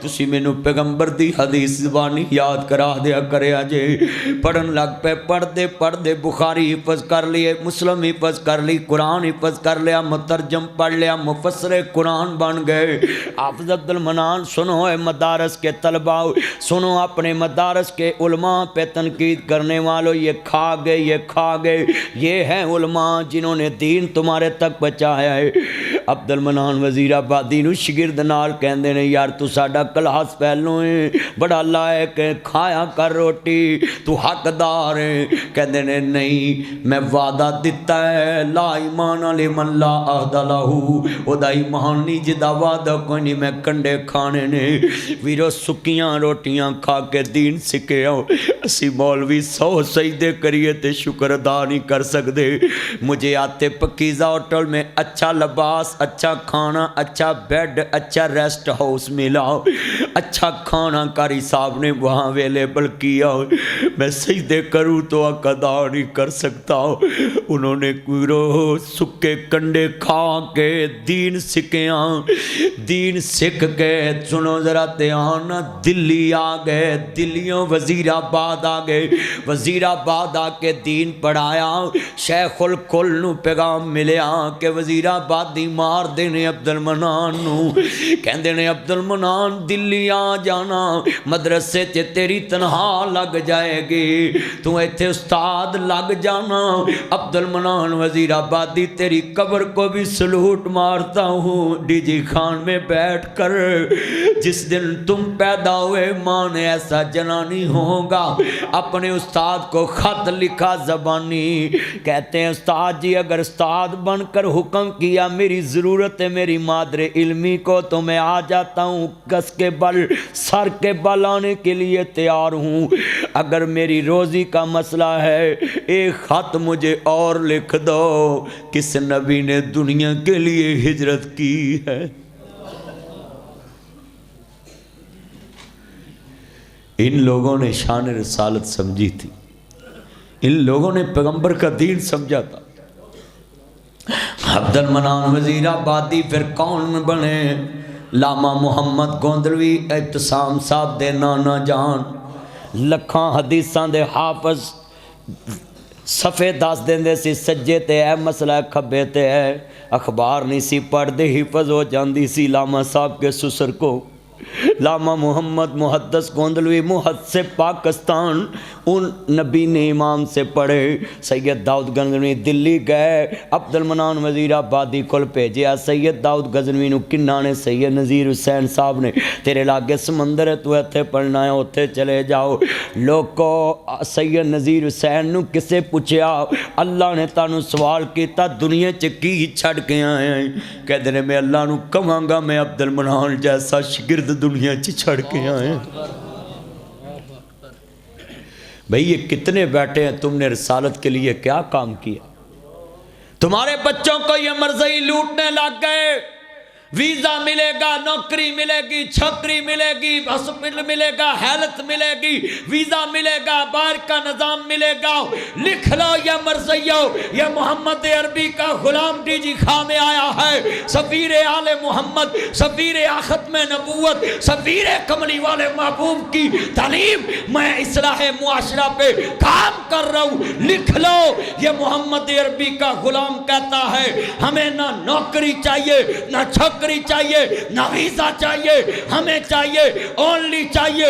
تسی مینوں پیغمبر دی حدیث زبانی یاد کرا دیا کریا جے پڑھن لگ پہ پڑھ دے بخاری حفظ کر لیے مسلم حفظ کر لی قرآن حفظ کر لیا مترجم پڑھ لیا مفسر قرآن بن گئے حافظ عبد المنان سنو اے مدارس کے طلباء سنو اپنے مدارس کے علماء پہ تنقید کرنے والوں یہ کھا گئے یہ ہیں علماء جنہوں نے دین تمہارے تک پہنچایا ہے عبد المنان وزیر آبادی نو شگرد نال کہندے نے یار تو ساڈا کلاس پہلو ہے بڑا لائق ہے کھایا کر روٹی تو حقدار ہے کہندے نے نہیں میں وعدہ دیتا ہے لا ایمان لمن لا عہد لہ او دا ایمان نہیں جدا وعدہ کوئی نہیں میں کنڈے کھانے نے ویرو سکیاں روٹیاں کھا کے دین سکھے ہو اسی مولوی 100 سجدے کریے تے شکر ادا نہیں کر سکتے مجھے آتے پکیزہ ہوٹل میں اچھا لباس اچھا کھانا اچھا بیڈ اچھا ریسٹ ہاؤس ملا اچھا کھانا کاری صاحب نے وہاں اویلیبل کیا میں سجدے کروں تو ادا نہیں کر سکتا انہوں نے سکے کنڈے کھا کے دین سکھیاں دین سکھ کے سنو ذرا دھیان دلی آ گئے دلیوں وزیر آباد آ گئے وزیر آباد آ کے دین پڑھایا شیخ الکل نو پیغام ملیا کہ وزیر آبادی مار دینے عبد المنان نو کہندے نے عبد المنان دلی آ جانا مدرسے تے تیری تنہا لگ جائے گی تو ایتھے استاد لگ جانا عبد المنان وزیر آبادی تیری قبر کو بھی سلوٹ مارتا ہوں ڈی جی خان میں بیٹھ کر جس دن تم پیدا ہوئے ماں نے ایسا جنانی ہوگا اپنے استاد کو خط لکھا زبانی کہتے ہیں استاد جی اگر استاد بن کر حکم کیا میری ضرورت ہے میری مادر علمی کو تو میں آ جاتا ہوں کس کے بل سر کے بل آنے کے لیے تیار ہوں اگر میری روزی کا مسئلہ ہے ایک خط مجھے اور لکھ دو کس نبی نے دنیا کے لیے ہجرت کی ہے ان لوگوں نے شان رسالت سمجھی تھی ان لوگوں نے پیغمبر کا دین سمجھا تھا عبد المنان وزیر آبادی پھر کون بنے لاما محمد گوندلوی ابتسام صاحب دے نانا جان لکھاں حدیثاں دے حافظ صفحے 10 دیندے سی سجے تے ہے مسئلہ کھبے تے ہے اخبار نہیں سی پڑھ دے حفظ ہو جاندی سی لاما صاحب کے سسر کو لاما محمد محدث گوندلوی محدث پاکستان ان نبی نے امام سے پڑھے سید داؤد غزنوی دلی گئے عبد المنان وزیر آبادی کل بھیجیا سید داؤد غزنوی نو کنہ نے سید نذیر حسین صاحب نے تیرے لاگے سمندر ہے تو ایتھے پڑھنا ہے اوتھے چلے جاؤ لوگو سید نذیر حسین نو کسے پوچھیا اللہ نے تانوں سوال کیتا دنیا چ کی چھڑ کے آئے ہیں کہتے ہیں میں اللہ نو کہاں گا میں عبد المنان جیسا شگرد دنیا چ چھڑ کے آئے ہیں بھئی یہ کتنے بیٹھے ہیں تم نے رسالت کے لیے کیا کام کیا تمہارے بچوں کو یہ مرضی لوٹنے لگ گئے ویزا ملے گا نوکری ملے گی چھوکری ملے گی ہاسپٹل ملے گا ہیلتھ ملے گی ویزا ملے گا باہر کا نظام ملے گا لکھ لو یا مرضیو یہ محمد عربی کا غلام ڈی جی خواہ میں آیا ہے سفیر آل محمد سفیر ختم نبوت سفیر کملی والے محبوب کی تعلیم میں اصلاح معاشرہ پہ کام کر رہا ہوں لکھ لو یہ محمد عربی کا غلام کہتا ہے ہمیں نہ نوکری چاہیے نہ چھوکری چاہیے نہ ویزا چاہیے ہمیں چاہیے اونلی چاہیے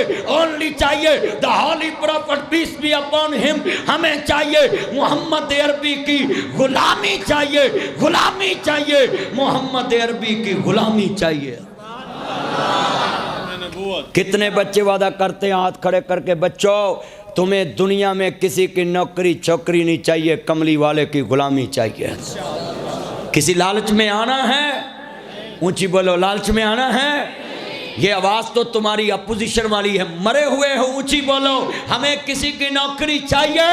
the holy prophet peace be upon him ہمیں چاہیے محمد عربی کی غلامی چاہیے محمد عربی کی غلامی چاہیے کتنے بچے وعدہ کرتے ہیں ہاتھ کھڑے کر کے بچوں تمہیں دنیا میں کسی کی نوکری چھوکری نہیں چاہیے کملی والے کی غلامی چاہیے کسی لالچ میں آنا ہے اونچی بولو لالچ میں آنا ہے یہ آواز تو تمہاری اپوزیشن والی ہے مرے ہوئے ہو اونچی بولو ہمیں کسی کی نوکری چاہیے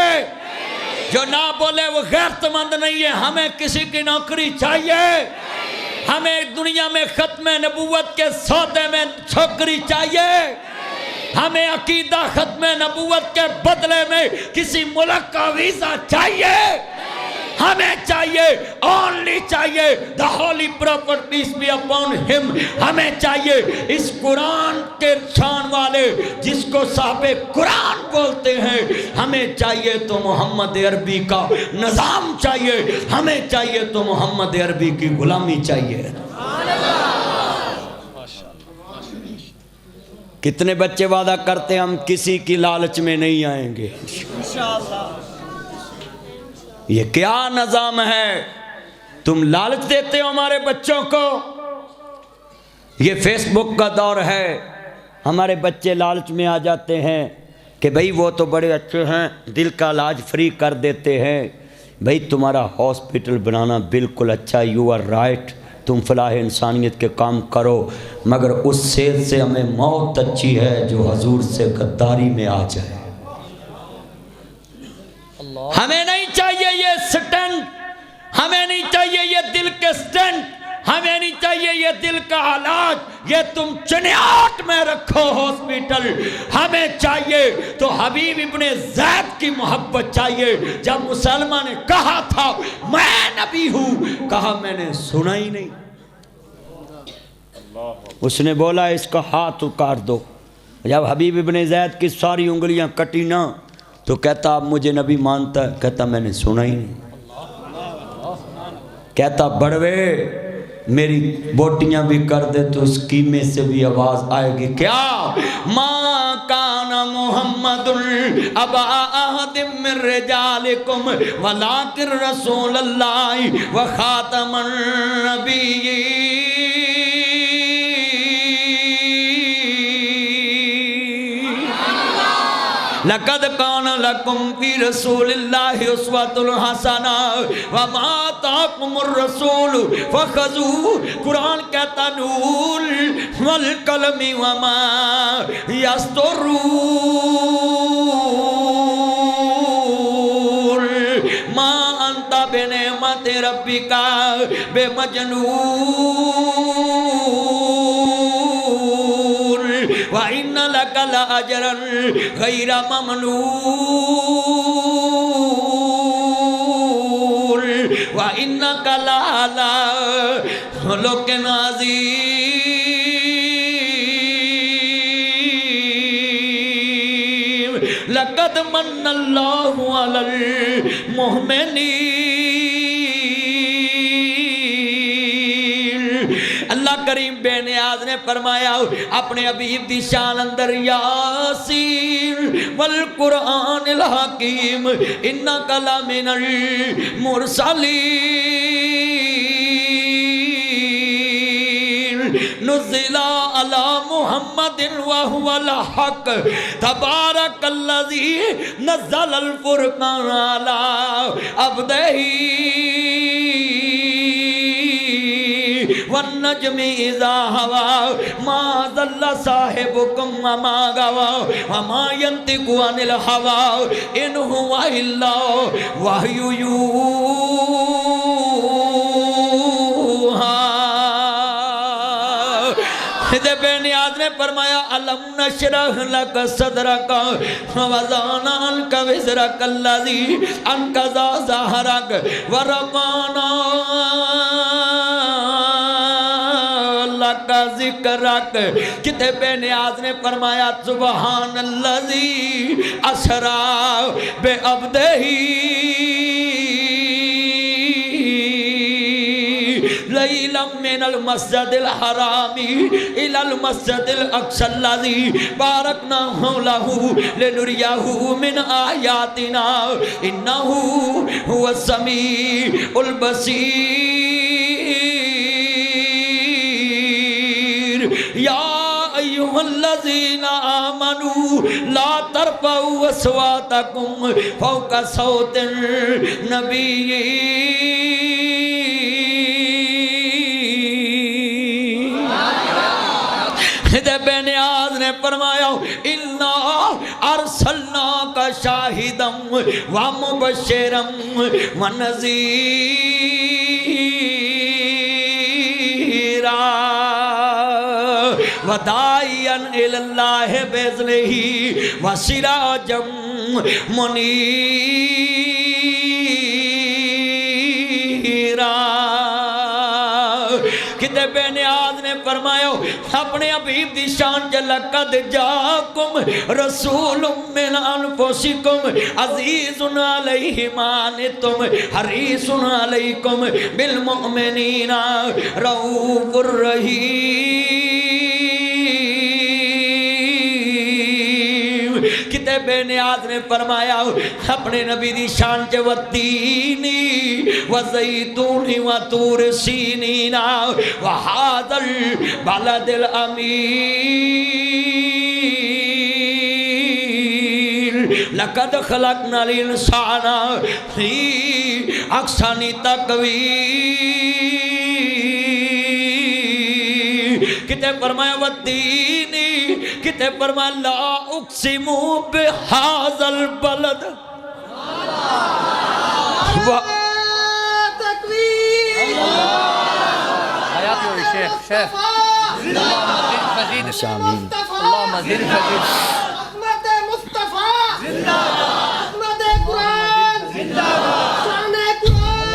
جو نہ بولے وہ غیرت مند نہیں ہے ہمیں کسی کی نوکری چاہیے ہمیں دنیا میں ختم نبوت کے سودے میں چھوکری چاہیے ہمیں عقیدہ ختم نبوت کے بدلے میں کسی ملک کا ویزا چاہیے ہمیں چاہیے only چاہیے the holy prophet peace be upon him. ہمیں چاہیے اس قرآن کے شان والے جس کو صاحب قرآن بولتے ہیں. ہمیں چاہیے تو محمد عربی کا نظام چاہیے. ہمیں چاہیے تو محمد عربی کی غلامی چاہیے. کتنے بچے وعدہ کرتے ہیں ہم کسی کی لالچ میں نہیں آئیں گے. یہ کیا نظام ہے؟ تم لالچ دیتے ہو ہمارے بچوں کو. یہ فیس بک کا دور ہے. ہمارے بچے لالچ میں آ جاتے ہیں کہ بھئی وہ تو بڑے اچھے ہیں, دل کا علاج فری کر دیتے ہیں. بھئی تمہارا ہاسپٹل بنانا بالکل اچھا, یو آر رائٹ, تم فلاح انسانیت کے کام کرو, مگر اس سیل سے ہمیں موت اچھی ہے جو حضور سے غداری میں آ جائے. ہمیں نہیں چاہیے یہ سٹنٹ, ہمیں نہیں چاہیے یہ دل کے سٹنٹ, ہمیں نہیں چاہیے یہ دل کا علاج. یہ تم چنیاٹ میں رکھو ہاسپٹل. ہمیں چاہیے تو حبیب ابن زید کی محبت چاہیے. جب مسلمہ نے کہا تھا میں نبی ہوں, کہا میں نے سنا ہی نہیں. اس نے بولا اس کا ہاتھ اتار دو. جب حبیب ابن زید کی ساری انگلیاں کٹی نا تو کہتا اب مجھے نبی مانتا ہے. کہتا میں نے سنا ہی نہیں. کہتا بڑوے میری بوٹیاں بھی کر دے تو اس قیمے سے بھی آواز آئے گی. کیا ما کان محمد ابا احد من رجالکم ولکن رسول اللہ وخاتم النبیین. لقد کان لکم فی رسول اللہ اسوۃ حسنہ وما آتاکم الرسول فخذوہ. قرآن کہتا نون والقلم وما یسطرون ما انت بنعمت ربک بمجنون وَإِنَّ لَكَ لَأَجْرًا غَيْرَ مَمْنُونٍ وَإِنَّكَ لَعَلَىٰ خُلُقٍ عَظِيمٍ. لَقَدْ مَنَّ اللَّهُ عَلَى الْمُؤْمِنِينَ. اللہ کریم بے نیاز نے فرمایا اپنے حبیب دی شان اندر یاسین والقرآن الحکیم انک لمن المرسلین نزل علی محمد وهو الحق تبارک الذی نزل الفرقان علی عبدہ والنجم اذا ہوا ما ضل صاحبکم وما غوا وما ينطق عن الهوى ان هو الا وحی یوحی. بے نیاز نے فرمایا علم نشرح لک صدرک ووضعنا عنک وزرک الذی انقض ظہرک ورفعنا کا ذکرک. کتے بے نیاز نے فرمایا سبحان اللذی اسرا بے عبدہی لیلا من المسجد الحرام الى المسجد الاقصى الذي باركنا حوله لنريه من آیاتنا انه هو السمیع البصیر. یا ایها الذین آمنوا لا ترفعوا اصواتکم فوق صوت النبی. بے نیاز نے فرمایا انا ارسلناک شاہدا ومبشرا ونذیرا وداعیا الی اللہ باذنہ وسراجا منیرا. کتے بے نیاز نے فرمایا اپنے حبیب دی شان چ لقد جاکم رسول من انفسکم عزیز علیہ ما عنتم حریص علیکم بالمؤمنین رؤوف الرحیم کتے بے نیاز نے فرمایا اپنے نبی دی شان چ والتینی وزیتونی وطور سینین وہذا البلد الامین لقد خلقنا الانسان فی احسن تقویم کتے فرمایا والتینی کتے فرمایا لا اقسم بہذا البلد تکبیر حياتي والشيخ شيخ اللهم زد فزيد احمد مصطفى احمد قرآن شان قرآن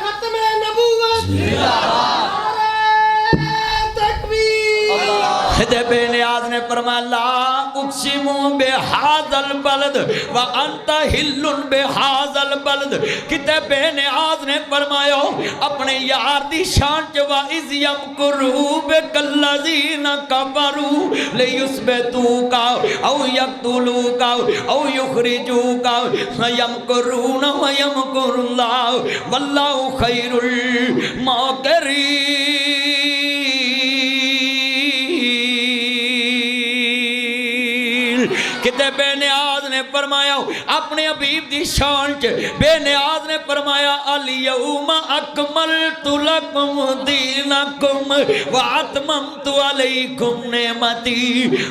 ختم نبوت تکبیر خدے بے نیاز نے فرمایا لا اقسم بہذا البلد وانت حل بہذا البلد کتے بے نیاز نے فرمایا اپنے یار دی شان چ واذ یمکروا بک الذین کفروا لیثبتوک او یقتلوک او یخرجوک ویمکرون ویمکر اللہ واللہ خیر الماکرین کتے بے نیاز نے فرمایا اپنے حبیب دی شان چ بے نیاز نے فرمایا الیوم اکملت لکم دینکم واتممت علیکم نعمتی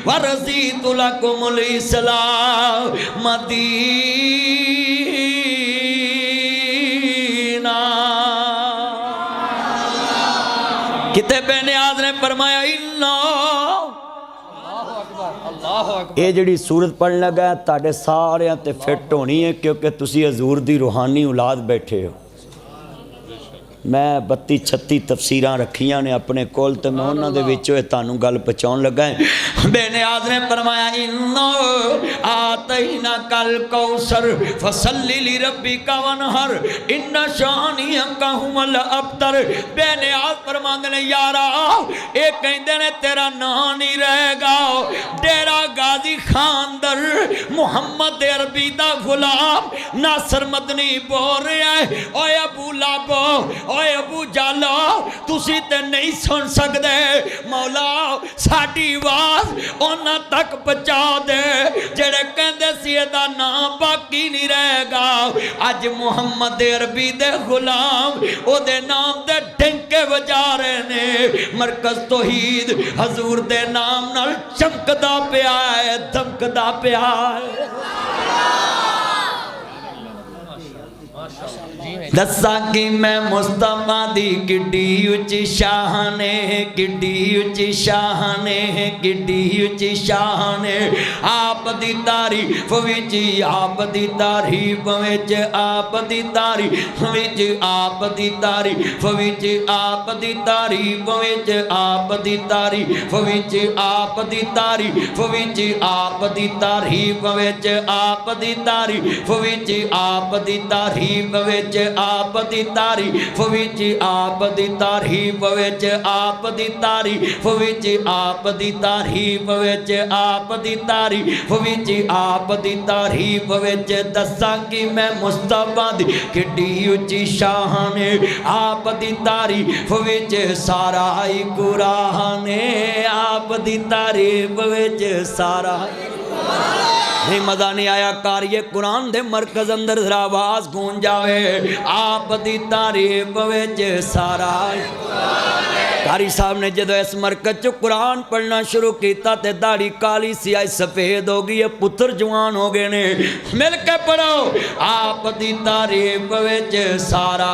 ورضیت لکم الاسلام دینا کتے بے نیاز نے فرمایا یہ جڑی سورت پڑھن لگا ہے تاڑے سارے تے فٹ ہونی ہے کیونکہ تسی حضور دی روحانی اولاد بیٹھے ہو میں 32-36 تفسیراں رکھیاں نے اپنے کول تے میں انہاں دے وچوں تانوں گل پہنچاؤن لگا ہے بے نیاز نے فرمایا اِنَّا آتَيْنَاكَ الْكَوْثَرَ فَصَلِّ لِرَبِّكَ وَانْحَرْ إِنَّ شَانِئَكَ هُوَ الْأَبْتَرُ بے نیاز فرماندے نے یارا اے کہندے نے تیرا نام نہیں رہے گا ڈیرا غازی خاندر محمد عربی دا غلام ناصر مدنی بول رہا ہے اوے ابو لابو اوے ابو جالو تسی تے نہیں سن سکدے مولا ساڈی آواز انہاں تک پہنچا دے جڑے کہندے سی دا نام باقی نہیں رہے گا اج محمد عربی دے غلام او دے نام دے ڈنکے بجا رہے نے مرکز توحید حضور دے نام نال چمکدا پیا ہے دمکدا پیا ہے دسا کہ میں مصطفیٰ دی کڈی اچھی شاہنے کڈی اچھی شاہنے کڈی اچھی شاہنے آپ دی تعریف وچ آپ دی تعریف وچ آپ دی تعریف وچ آپ دی تعریف وچ آپ دی تعریف وچ آپ دی تعریف وچ آپ دی تعریف وچ آپ دی تعریف وچ آپ دی تعریف وچ آپ دی تعریف وچ آپ دی تعریف وچ آپ دی تعریف وچ آپ دی تعریف وچ آپ دی تعریف وچ آپ دی تعریف وچ آپ دی تعریف وچ دساں کہ میں مصطفیٰ دی کڈی اچھی شان آپ دی تعریف وچ سارا ہی قرآن آپ دی تعریف وچ سارا نہیں مزہ نہیں آیا کاری قرآن دے مرکز اندر ذرا آواز گون جاوے آپ دی تعریف وچ سارا کاری صاحب نے جدو اس مرکز چو قرآن پڑھنا شروع کیتا تے داڑھی کالی سیاہ سفید ہو گئی پتر جوان ہو گئے نے مل کے پڑھو آپ دی تعریف وچ سارا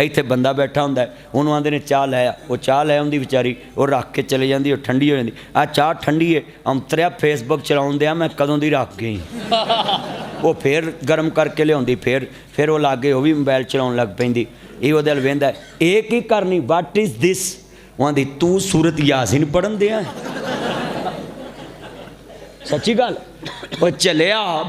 ਇੱਥੇ ਬੰਦਾ ਬੈਠਾ ਹੁੰਦਾ, ਉਹਨੂੰ ਆਂਦੇ ਨੇ ਚਾਹ ਲੈ ਆ, ਉਹ ਚਾਹ ਲੈ ਆਉਂਦੀ ਵਿਚਾਰੀ, ਉਹ ਰੱਖ ਕੇ ਚਲੇ ਜਾਂਦੀ, ਉਹ ਠੰਡੀ ਹੋ ਜਾਂਦੀ। ਆ ਚਾਹ ਠੰਡੀ ਹੈ ਅੰਤਰਿਆ ਫੇਸਬੁੱਕ ਚਲਾਉਂਦੇ ਆ ਮੈਂ ਕਦੋਂ ਦੀ ਰੱਖ ਗਈ। ਉਹ ਫੇਰ ਗਰਮ ਕਰਕੇ ਲਿਆਉਂਦੀ, ਫਿਰ ਉਹ ਲਾਗੇ ਉਹ ਵੀ ਮੋਬਾਈਲ ਚਲਾਉਣ ਲੱਗ ਪੈਂਦੀ। ਇਹ ਉਹਦੇ ਵੱਲ ਵੇਂਦਾ, ਇਹ ਕੀ ਕਰਨੀ ਵਾਟ ਇਜ਼ ਦਿਸ। ਉਹ ਆਂਦੀ ਤੂੰ ਸੂਰਤ ਯਾਸੀਨ ਪੜ੍ਹਨ ਦਿਆ। ਸੱਚੀ ਗੱਲ ਉਹ ਚੱਲਿਆ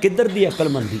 ਕਿੱਧਰ ਦੀ ਅਕਲਮੰਦੀ।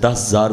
10,000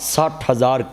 60,000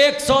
100